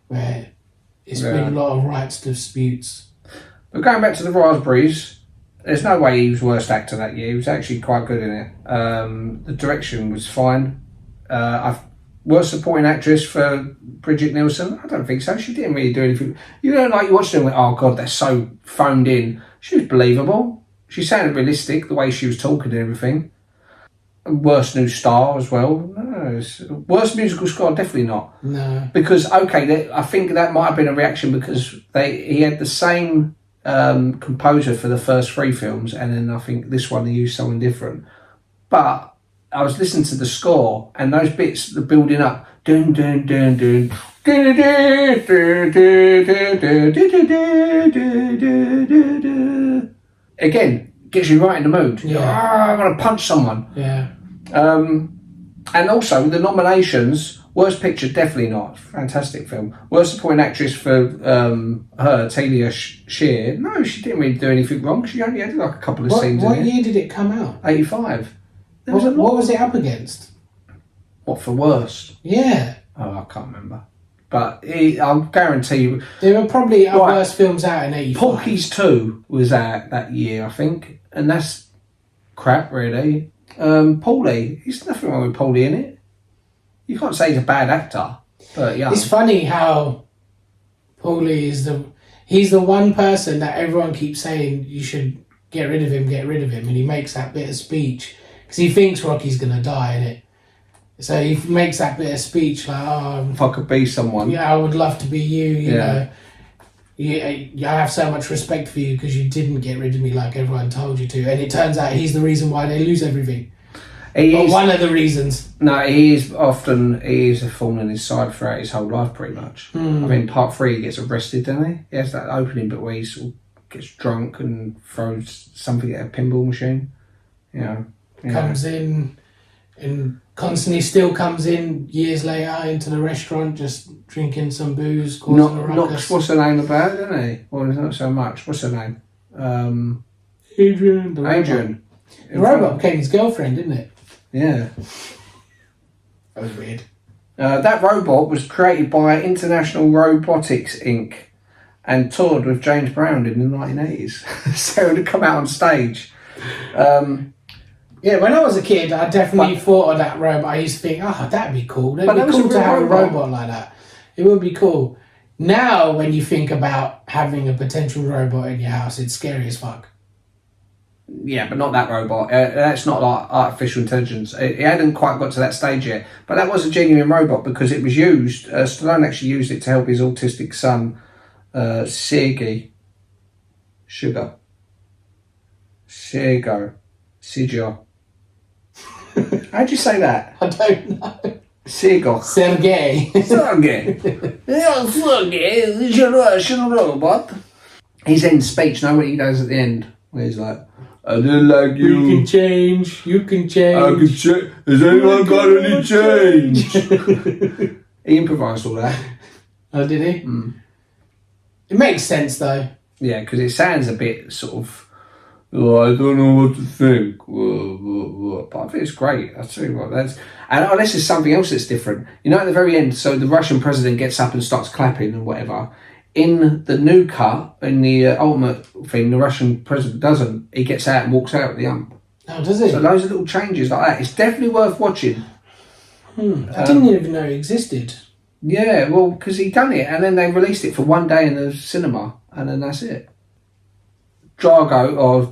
where it's been a lot of rights disputes. But going back to the Raspberries, there's no way he was worst actor that year. He was actually quite good in it. The direction was fine. Worst supporting actress for Bridget Nielsen? I don't think so. She didn't really do anything. You know, like you watched her and went, oh God, they're so phoned in. She was believable. She sounded realistic, the way she was talking and everything. Worst new star as well. No, worst musical score, definitely not. No. Because, okay, I think that might have been a reaction because he had the same composer for the first 3 films, and then I think this one he used someone different. But I was listening to the score, and those bits, the building up, dun dun dun dun, dun dun dun dun dun dun dun. Again, gets you right in the mood. Yeah. I want to punch someone. Yeah. And also the nominations. Worst picture, definitely not. Fantastic film. Worst supporting actress for her, Talia Shear. No, she didn't really do anything wrong. She only had like a couple of scenes in it. What year did it come out? 85. What was it up against? What, for worst? Yeah. Oh, I can't remember. But I'll guarantee you. There were probably worse films out in 85. Porky's 2 was out that year, I think. And that's crap, really. Paulie. There's nothing wrong with Paulie in it. You can't say he's a bad actor. But yeah. It's funny how Paulie is he's the one person that everyone keeps saying you should get rid of him. And he makes that bit of speech. Because he thinks Rocky's going to die in it. So he makes that bit of speech like, oh, if I could be someone. Yeah, I would love to be you, you know. I have so much respect for you because you didn't get rid of me like everyone told you to. And it turns out he's the reason why they lose everything. One of the reasons. No, he is a thorn in his side throughout his whole life, pretty much. I mean, part 3 he gets arrested, doesn't he? He has that opening bit where he sort of gets drunk and throws something at a pinball machine. Comes in and constantly still comes in years later into the restaurant just drinking some booze, causing a ruckus. What's her name about, isn't he? Well, not so much. What's her name? Adrian. The robot became his girlfriend, didn't it? Yeah. That was weird. That robot was created by International Robotics Inc. and toured with James Brown in the 1980s. So it would come out on stage. Yeah, when I was a kid, I definitely thought of that robot. I used to think, that'd be cool. It'd be cool to have a robot like that. It would be cool. Now, when you think about having a potential robot in your house, it's scary as fuck. Yeah, but not that robot. That's not like artificial intelligence. It hadn't quite got to that stage yet. But that was a genuine robot because it was used. Stallone actually used it to help his autistic son, Sergio. How'd you say that? I don't know. Sergey. Sergey. Yeah, Sergey, is your Russian robot. His end speech, know what he does at the end? Where he's like, I didn't like you. You can change. You can change. I can change. Has anyone got any change? He improvised all that. Oh, did he? Mm. It makes sense though. Yeah, because it sounds a bit sort of, I don't know what to think. But I think it's great. I'll tell you what, and this is something else that's different. You know, at the very end, so the Russian president gets up and starts clapping and whatever. In the new cut, in the ultimate thing, the Russian president doesn't. He gets out and walks out with the ump. Oh, does he? So loads of little changes like that. It's definitely worth watching. I didn't even know it existed. Yeah, well, because he done it, and then they released it for one day in the cinema, and then that's it. Drago, or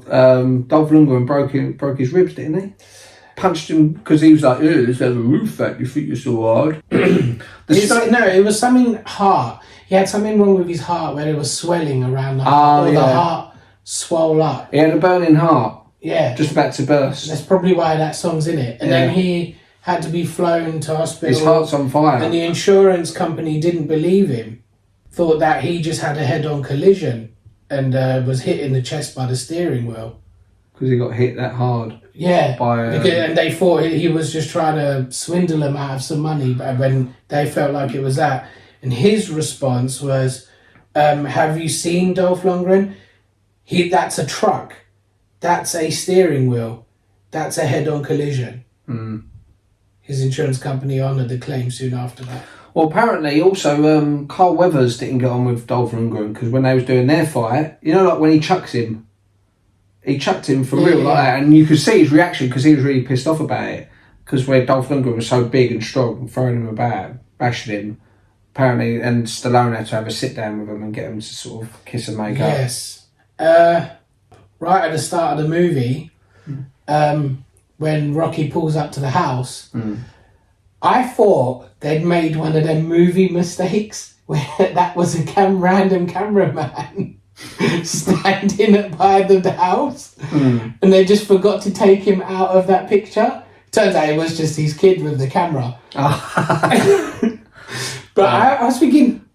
Dolph Lundgren broke his ribs, didn't he? Punched him because he was like, let's have a roof back, you think you're so hard. It was something heart. He had something wrong with his heart where there was swelling around the heart. The heart swelled up. He had a burning heart. Yeah. Just about to burst. That's probably why that song's in it. And then he had to be flown to hospital. His heart's on fire. And the insurance company didn't believe him. Thought that he just had a head-on collision and was hit in the chest by the steering wheel. Because he got hit that hard. Yeah. And they thought he was just trying to swindle them out of some money, but when they felt like it was that. And his response was, have you seen Dolph Lundgren? That's a truck. That's a steering wheel. That's a head-on collision. Mm. His insurance company honoured the claim soon after that. Well, apparently also Carl Weathers didn't get on with Dolph Lundgren because when they was doing their fight, you know, like when he chucked him for real like that, and you could see his reaction because he was really pissed off about it because where Dolph Lundgren was so big and strong and throwing him about, bashing him, apparently, and Stallone had to have a sit down with him and get him to sort of kiss and make up. Yes. Right at the start of the movie, when Rocky pulls up to the house, I thought they'd made one of them movie mistakes where that was a random cameraman standing by the house and they just forgot to take him out of that picture. Turns out it was just his kid with the camera. But I was thinking,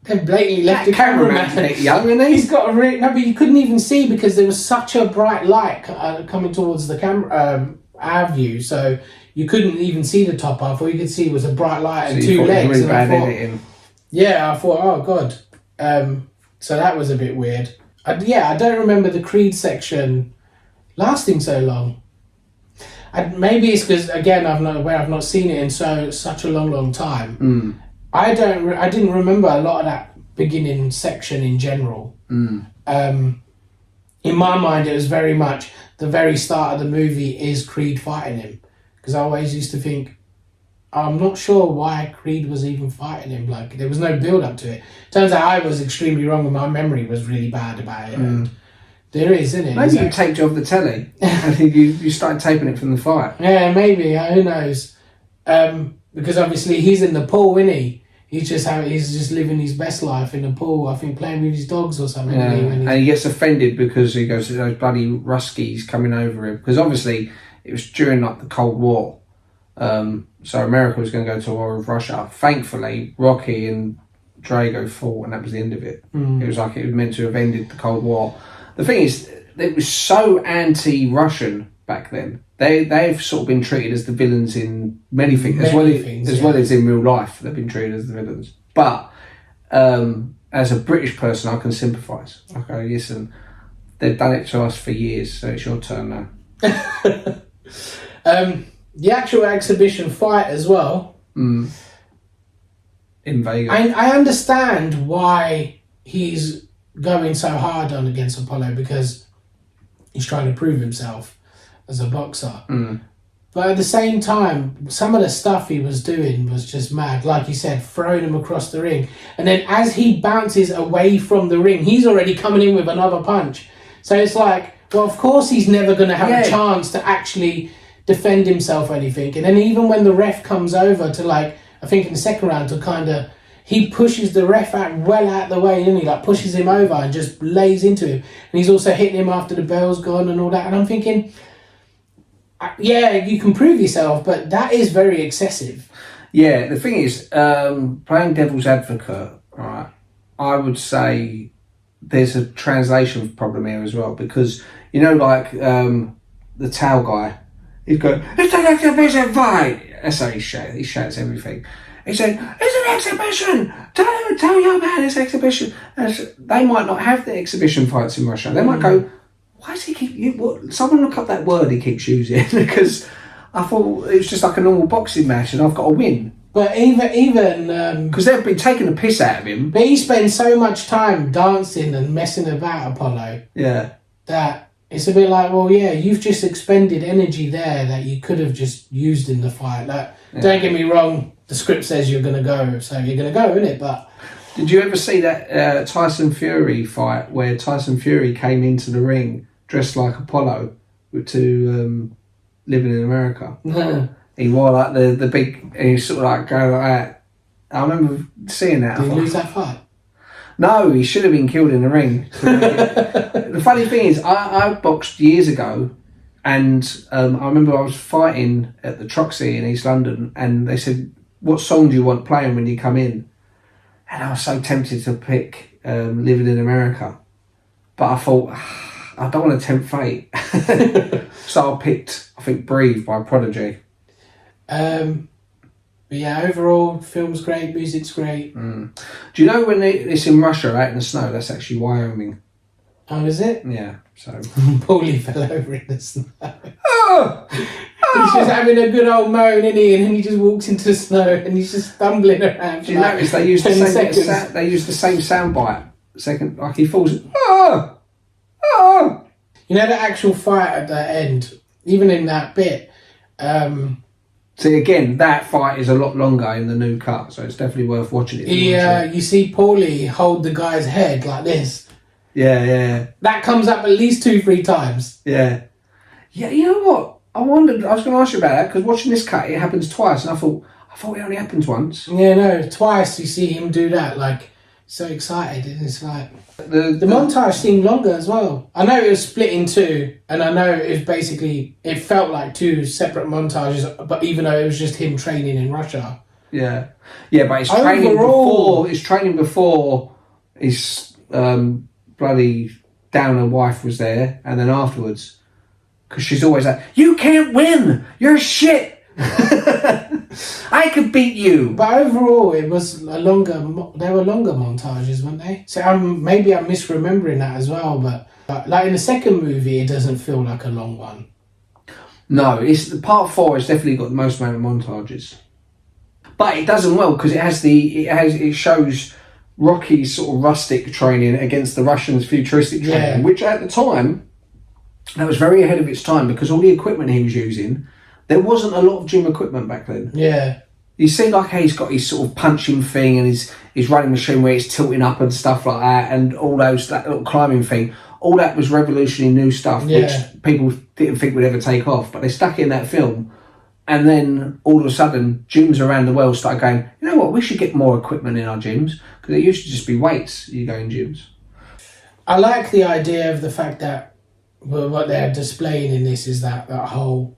they blatantly left the cameraman. Young, isn't he? He's got a no, but you couldn't even see because there was such a bright light coming towards the camera, our view. So you couldn't even see the top half. All you could see was a bright light and two legs. Really bad editing. Yeah, I thought, oh god. So that was a bit weird. I don't remember the Creed section lasting so long. Maybe it's because again I've not seen it in such a long time. I didn't remember a lot of that beginning section in general. In my mind, it was very much the very start of the movie is Creed fighting him, because I always used to think, I'm not sure why Creed was even fighting him. Like there was no build up to it. Turns out I was extremely wrong, and my memory was really bad about it. And there is, isn't it? Maybe you taped it off the telly. I think you started taping it from the fight. Yeah, maybe. Who knows? Because obviously he's in the pool, isn't he? He's just living his best life in the pool. I think playing with his dogs or something. Yeah. And he gets offended because he goes, those bloody Ruskies coming over him. Because obviously it was during like the Cold War. So America was going to go to war with Russia. Thankfully, Rocky and Drago fought, and that was the end of it. It was like it was meant to have ended the Cold War. The thing is, it was so anti-Russian back then. They've sort of been treated as the villains in many things, as well as in real life. They've been treated as the villains. But as a British person, I can sympathise. Okay, listen, they've done it to us for years, so it's your turn now. The actual exhibition fight as well. In Vegas. I understand why he's going so hard on against Apollo because he's trying to prove himself as a boxer. But at the same time, some of the stuff he was doing was just mad. Like you said, throwing him across the ring. And then as he bounces away from the ring, he's already coming in with another punch. So it's like, well, of course he's never going to have a chance to actually defend himself or anything. And then even when the ref comes over to, like, I think in the second round, to kind of, he pushes the ref well out the way, and he like pushes him over and just lays into him. And he's also hitting him after the bell's gone and all that. And I'm thinking, yeah, you can prove yourself, but that is very excessive. Yeah, the thing is, playing devil's advocate, right, I would say there's a translation problem here as well, because, you know, like the towel guy, he'd go, it's an exhibition fight. That's how he shouts. He shouts everything. He said, it's an exhibition. Tell your man it's exhibition. And they might not have the exhibition fights in Russia. They might go, why does he keep... Someone look up that word he keeps using, because I thought it was just like a normal boxing match and I've got to win. But even because they've been taking the piss out of him. But he spends so much time dancing and messing about Apollo. Yeah. That it's a bit like, well, yeah, you've just expended energy there that you could have just used in the fight. Like, don't get me wrong, the script says you're going to go, so you're going to go, innit? But did you ever see that Tyson Fury fight where Tyson Fury came into the ring dressed like Apollo to Living in America? No. He wore like the big, and he sort of like go like that. I remember seeing that. Did he lose that fight? No, he should have been killed in the ring. The funny thing is, I boxed years ago, and I remember I was fighting at the Troxy in East London, and they said, what song do you want playing when you come in? And I was so tempted to pick Living in America. But I thought, I don't want to tempt fate. So I picked, I think, Breathe by Prodigy. But yeah, overall, film's great, music's great. Do you know when it's in Russia, out in the snow, that's actually Wyoming? Oh, is it? Yeah, so... Paulie fell over in the snow. He's just having a good old moan, isn't he? And then he just walks into the snow and he's just stumbling around. Do you notice they use the same sound bite? Second, like he falls... You know, the actual fight at the end, even in that bit... See, again, that fight is a lot longer in the new cut, so it's definitely worth watching it. Yeah, you see Paulie hold the guy's head like this. Yeah. That comes up at least 2-3 times. Yeah. Yeah, you know what? I wondered, I was going to ask you about that, because watching this cut, it happens twice, and I thought it only happens once. Yeah, no, twice you see him do that, like, so excited, and it's like... The montage seemed longer as well. I know it was split in two, and I know it was basically, it felt like two separate montages, but even though it was just him training in Russia. Yeah, but his training before his bloody downer wife was there, and then afterwards, because she's always like, you can't win, you're shit. I could beat you. But overall, it was a longer. There were longer montages, weren't they? So maybe I'm misremembering that as well. But like in the second movie, it doesn't feel like a long one. No, it's part 4 has definitely got the most amount of montages. But it does them well because it shows Rocky's sort of rustic training against the Russians' futuristic training, which at the time that was very ahead of its time because all the equipment he was using. There wasn't a lot of gym equipment back then. Yeah. You see like how he's got his sort of punching thing and his running machine where it's tilting up and stuff like that and all that little climbing thing. All that was revolutionary new stuff which people didn't think would ever take off. But they stuck it in that film and then all of a sudden gyms around the world started going, you know what, we should get more equipment in our gyms because it used to just be weights you go in gyms. I like the idea of the fact that what they're displaying in this is that whole...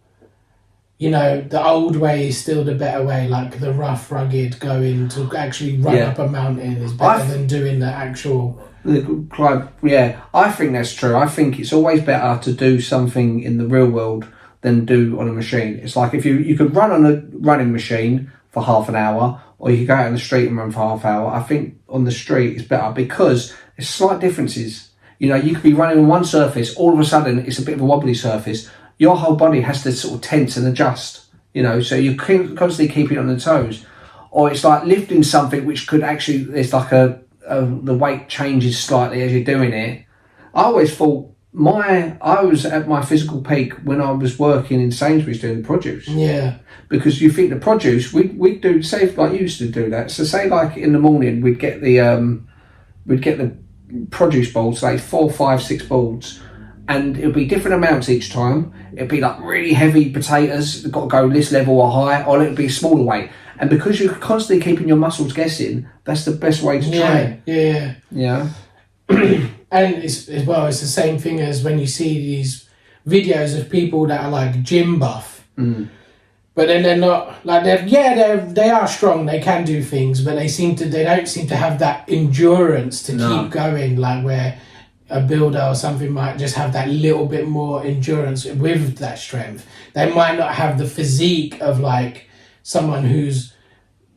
You know, the old way is still the better way, like the rough, rugged going to actually run up a mountain is better than doing the actual... I think that's true. I think it's always better to do something in the real world than do on a machine. It's like if you could run on a running machine for half an hour or you could go out on the street and run for half an hour. I think on the street it's better because there's slight differences. You know, you could be running on one surface, all of a sudden it's a bit of a wobbly surface. Your whole body has to sort of tense and adjust, you know, so you're constantly keeping it on the toes. Or it's like lifting something which could actually, it's like a the weight changes slightly as you're doing it. I always thought I was at my physical peak when I was working in Sainsbury's doing the produce. Yeah. Because you think the produce, we'd do, say like you used to do that. So say like in the morning we'd get the produce balls, say 4, 5, 6 balls, and it'll be different amounts each time. It'd be like really heavy potatoes, they've got to go this level or high, or it'll be smaller weight. And because you're constantly keeping your muscles guessing, that's the best way to train. Yeah. Yeah. And it's the same thing as when you see these videos of people that are like gym buff, but then they're not like they are strong. They can do things, but they don't seem to have that endurance to keep going. Like where a builder or something might just have that little bit more endurance with that strength. They might not have the physique of like someone who's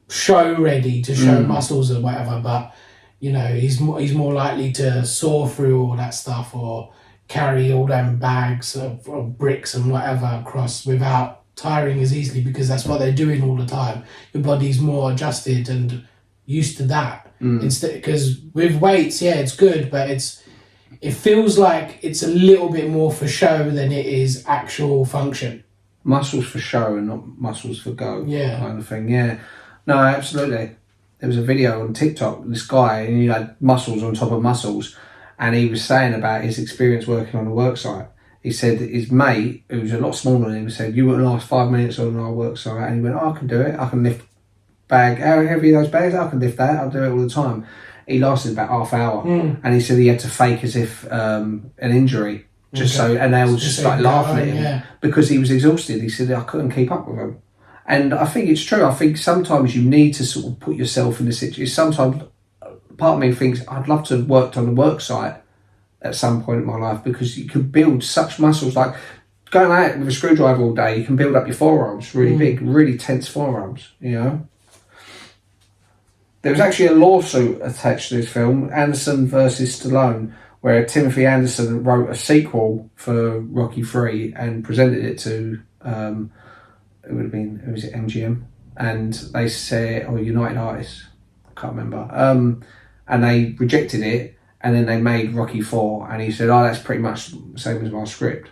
show ready to show muscles or whatever, but. You know, he's more likely to saw through all that stuff or carry all them bags of bricks and whatever across without tiring as easily, because that's what they're doing all the time. Your body's more adjusted and used to that. Instead, because with weights, it's good, but it feels like it's a little bit more for show than it is actual function. Muscles for show and not muscles for go. Yeah. Kind of thing. Yeah. No, absolutely. There was a video on TikTok, this guy, and he had muscles on top of muscles, and he was saying about his experience working on a work site. He said his mate, who was a lot smaller than him, said, "You wouldn't last 5 minutes on our work site." And he went, "Oh, I can do it. I can lift bag. How heavy are those bags? I can lift that. I'll do it all the time." He lasted about half hour, and he said he had to fake as if an injury, and they all just started laughing at him because he was exhausted. He said, "I couldn't keep up with him." And I think it's true. I think sometimes you need to sort of put yourself in the situation. Sometimes part of me thinks I'd love to have worked on a work site at some point in my life, because you can build such muscles. Like going out with a screwdriver all day, you can build up your forearms really big, really tense forearms, you know. There was actually a lawsuit attached to this film, Anderson versus Stallone, where Timothy Anderson wrote a sequel for Rocky III and presented it to... it would have been, who was it, MGM? And they said, or United Artists, I can't remember. And they rejected it, and then they made Rocky IV, and he said, "Oh, that's pretty much the same as my script."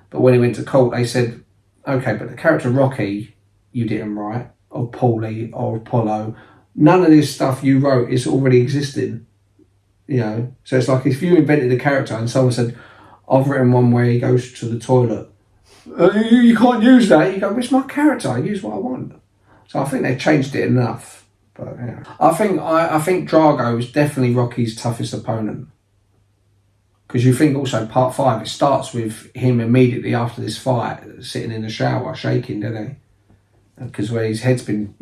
But when he went to court, they said, "Okay, but the character Rocky, you didn't write, or Paulie, or Apollo. None of this stuff you wrote is already existing." You know? So it's like if you invented a character and someone said, "I've written one where he goes to the toilet," you can't use that. You go, "It's my character. I use what I want." So I think they've changed it enough. But yeah, I think Drago is definitely Rocky's toughest opponent, because you think also part 5 it starts with him immediately after this fight sitting in the shower shaking, doesn't he? Because where his head's been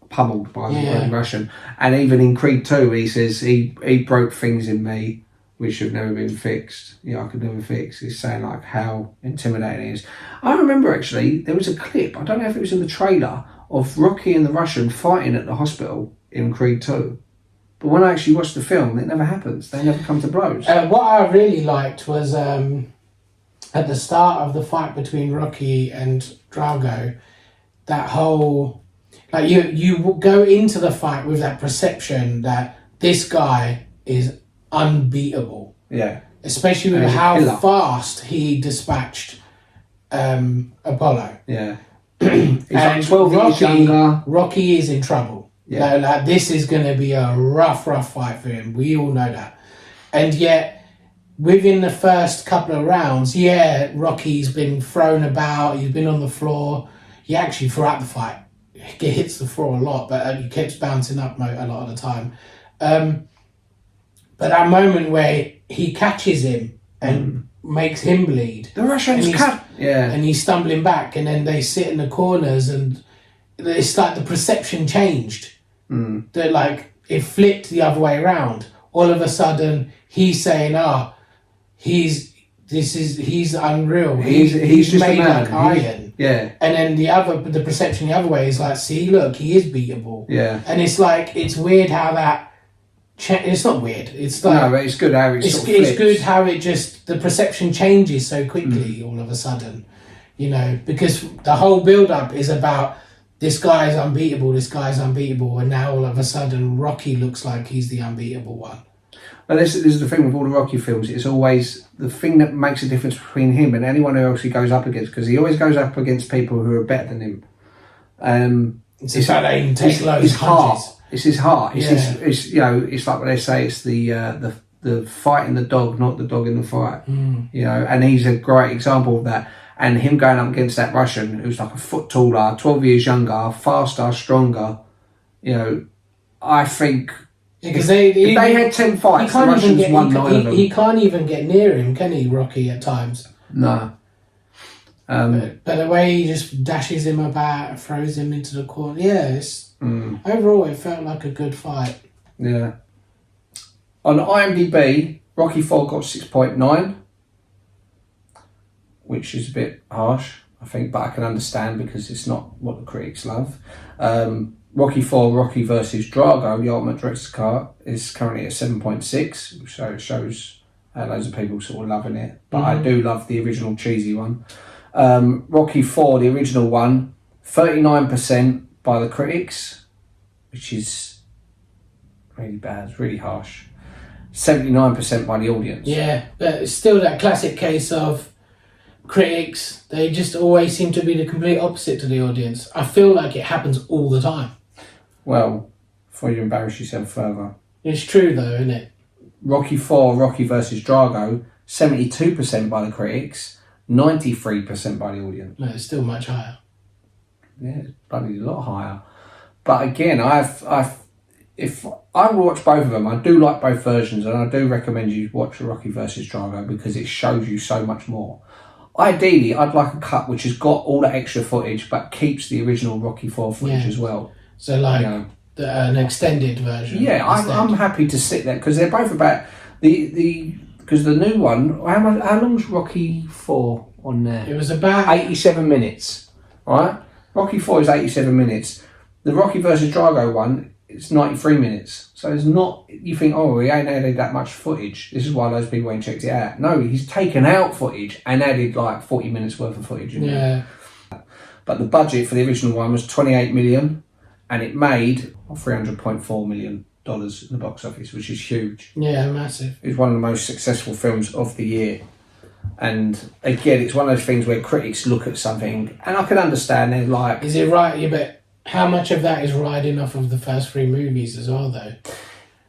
pummeled by the Russian, and even in Creed 2 he says he broke things in me which have never been fixed. I could never fix. He's saying like how intimidating it is. I remember actually there was a clip, I don't know if it was in the trailer, of Rocky and the Russian fighting at the hospital in Creed 2. But when I actually watched the film, it never happens. They never come to blows. What I really liked was at the start of the fight between Rocky and Drago, that whole... Like you go into the fight with that perception that this guy is unbeatable. Yeah. Especially with how fast he dispatched Apollo. Yeah. He's like 12 years younger. Rocky is in trouble. Yeah. Like this is going to be a rough fight for him. We all know that. And yet, within the first couple of rounds, Rocky's been thrown about. He's been on the floor. He actually, throughout the fight, he hits the floor a lot, but he keeps bouncing up a lot of the time. But that moment where he catches him and makes him bleed. The Russians cut. Yeah. And he's stumbling back, and then they sit in the corners, and it's like the perception changed. That like it flipped the other way around. All of a sudden, he's saying, he's unreal. He's just made like iron. Yeah. And then the perception the other way is like, see, look, he is beatable. Yeah. And it's like, it's weird how that... It's not weird. It's like... No, but it's good how it's good how it just... The perception changes so quickly all of a sudden. Because the whole build-up is about this guy's unbeatable, and now all of a sudden Rocky looks like he's the unbeatable one. But this is the thing with all the Rocky films. It's always the thing that makes a difference between him and anyone else he goes up against, because he always goes up against people who are better than him. It's the fact that he can take loads his of heart. punches. It's his heart. It's Yeah. it's it's like what they say. It's the fight in the dog, not the dog in the fight. And he's a great example of that. And him going up against that Russian who's like a foot taller, 12 years younger, faster, stronger. I think Because if they had 10 fights, the Russians won 9 of them. He can't even get near him, can he, Rocky, at times? No. But the way he just dashes him about, throws him into the corner, overall it felt like a good fight. Yeah. On IMDb, Rocky 4 got 6.9, which is a bit harsh, I think, but I can understand because it's not what the critics love. Rocky 4, Rocky versus Drago, the Ultimate Director's Cut, is currently at 7.6, so it shows loads of people sort of loving it. But I do love the original cheesy one. Rocky 4, the original one, 39% by the critics, which is really bad, it's really harsh. 79% by the audience. Yeah, but it's still that classic case of critics, they just always seem to be the complete opposite to the audience. I feel like it happens all the time. Well, before you embarrass yourself further. It's true though, isn't it? Rocky 4, Rocky versus Drago, 72% by the critics, 93% by the audience. No, it's still much higher. Yeah, it's bloody a lot higher. But again, if I will watch both of them, I do like both versions, and I do recommend you watch Rocky versus Drago because it shows you so much more. Ideally, I'd like a cut which has got all the extra footage but keeps the original Rocky 4 footage as well. So like an extended version. Yeah, I'm happy to sit there because they're both about because the new one. How long's Rocky 4 on there? It was about 87 minutes, right? Rocky 4 is 87 minutes. The Rocky versus Drago one, it's 93 minutes. So it's not, you think, oh, he ain't added that much footage. This is why those people ain't checked it out. No, he's taken out footage and added like 40 minutes worth of footage. Yeah. But the budget for the original one was 28 million and it made $300.4 million in the box office, which is huge. Yeah, massive. It's one of the most successful films of the year. And again, it's one of those things where critics look at something, and I can understand they're like... Is it right? Yeah, but how much of that is riding off of the first 3 movies as well, though?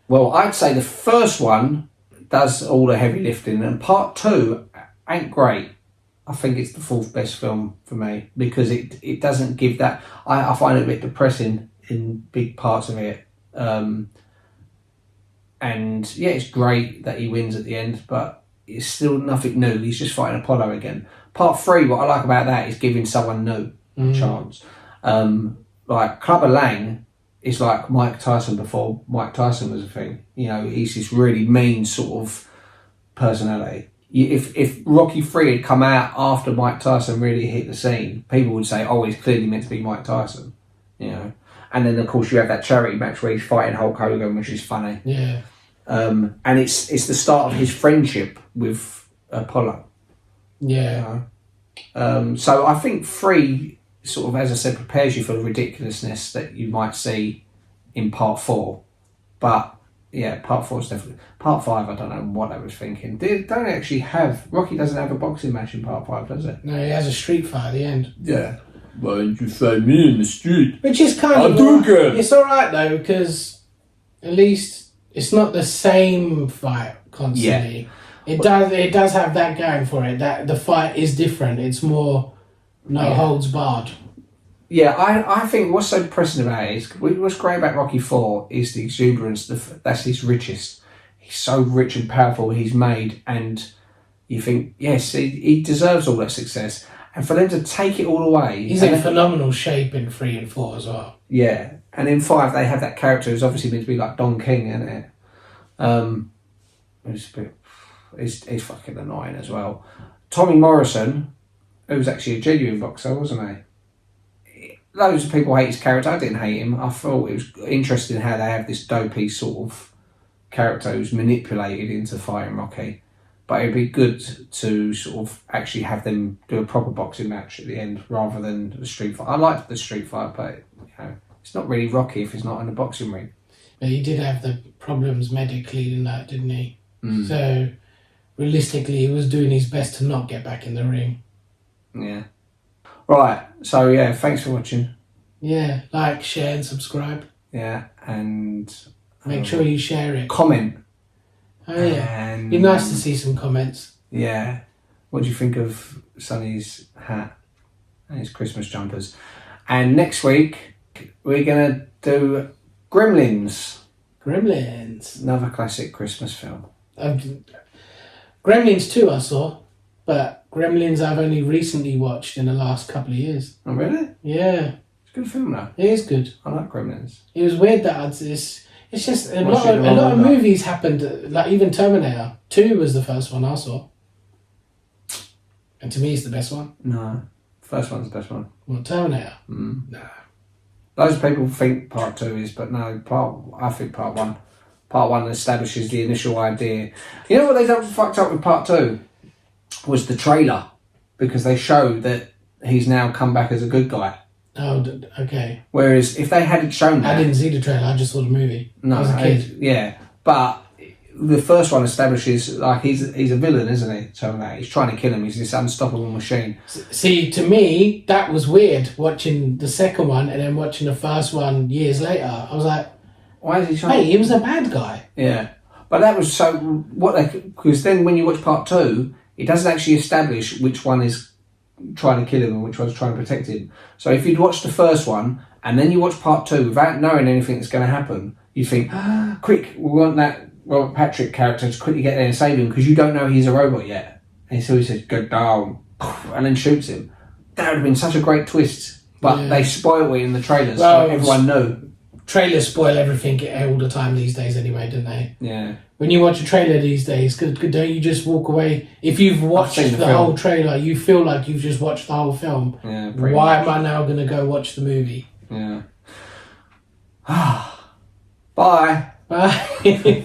Well, I'd say the first one does all the heavy lifting, and part 2 ain't great. I think it's the 4th best film for me, because it doesn't give that... I find it a bit depressing in big parts of it. And yeah, it's great that he wins at the end, but it's still nothing new. He's just fighting Apollo again. Part 3, what I like about that is giving someone new a chance. Like Clubber Lang is like Mike Tyson before Mike Tyson was a thing. He's this really mean sort of personality. If Rocky 3 had come out after Mike Tyson really hit the scene, people would say, oh, he's clearly meant to be Mike Tyson. And then of course you have that charity match where he's fighting Hulk Hogan, which is funny. Yeah. And it's the start of his friendship with Apollo. Yeah. So I think 3 sort of, as I said, prepares you for the ridiculousness that you might see in part 4. But yeah, part 4 is definitely... Part 5, I don't know what I was thinking. They don't actually have... Rocky doesn't have a boxing match in part 5, does it? No, he has a street fight at the end. Yeah. Why don't you find me in the street? Which is kind of... It's alright though, because at least it's not the same fight constantly. Yeah. It does have that going for it, that the fight is different. It's more holds barred. Yeah, I think what's so depressing about it is, what's great about Rocky 4 is the exuberance, that's his richest. He's so rich and powerful, he's made, and you think, yes, he deserves all that success. And for them to take it all away... He's in phenomenal shape in 3 and 4 as well. Yeah, and in 5 they have that character who's obviously meant to be like Don King, isn't it? It's fucking annoying as well. Tommy Morrison, who was actually a genuine boxer, wasn't he? Loads of people hate his character. I didn't hate him. I thought it was interesting how they have this dopey sort of character who's manipulated into fighting Rocky. But it'd be good to sort of actually have them do a proper boxing match at the end rather than the street fight. I liked the street fight, but it's not really Rocky if he's not in the boxing ring. But he did have the problems medically in that, didn't he? Mm. So realistically, he was doing his best to not get back in the ring. Yeah. Right. So yeah, thanks for watching. Yeah, like, share, and subscribe. Yeah, and Make sure you share it. comment. Oh yeah, And be nice to see some comments. yeah, what do you think of Sonny's hat and his Christmas jumpers? And next week we're gonna do Gremlins, another classic Christmas film. Gremlins 2 I saw, but Gremlins I've only recently watched in the last couple of years. Oh really? Yeah, It's a good film though. it is good. I like Gremlins. It was weird that it's just a Watched lot it of, in a lot of order. movies happened, like even Terminator 2 was the first one I saw. And to me it's the best one. No, first one's the best one. Well, Terminator. Mm. No. Loads of people think part 2 is, but no, I think part 1. Part 1 establishes the initial idea. You know what they done fucked up with part 2? Was the trailer. Because they show that he's now come back as a good guy. Oh, okay. Whereas if they hadn't shown that... I didn't see the trailer, I just saw the movie. No, I was a kid. yeah. But the first one establishes, like, he's a villain, isn't he? Terminator. He's trying to kill him. He's this unstoppable machine. See, to me, that was weird, watching the second one and then watching the first one years later. I was like, Why is he trying hey, he was a bad guy. Yeah. But that was so... Because then when you watch part 2, it doesn't actually establish which one is trying to kill him and which one's trying to protect him. So if you'd watched the first one and then you watch part 2 without knowing anything that's going to happen, you think, quick, we want that Robert Patrick character to quickly get there and save him because you don't know he's a robot yet. And so he says, go down, and then shoots him. That would have been such a great twist. But they spoil it in the trailers, so everyone knew. Trailers spoil everything all the time these days anyway, don't they? Yeah. When you watch a trailer these days, don't you just walk away? If you've watched seen the the film. whole trailer, you feel like you've just watched the whole film. Yeah. Why am I now going to go watch the movie? Yeah. Bye. Bye.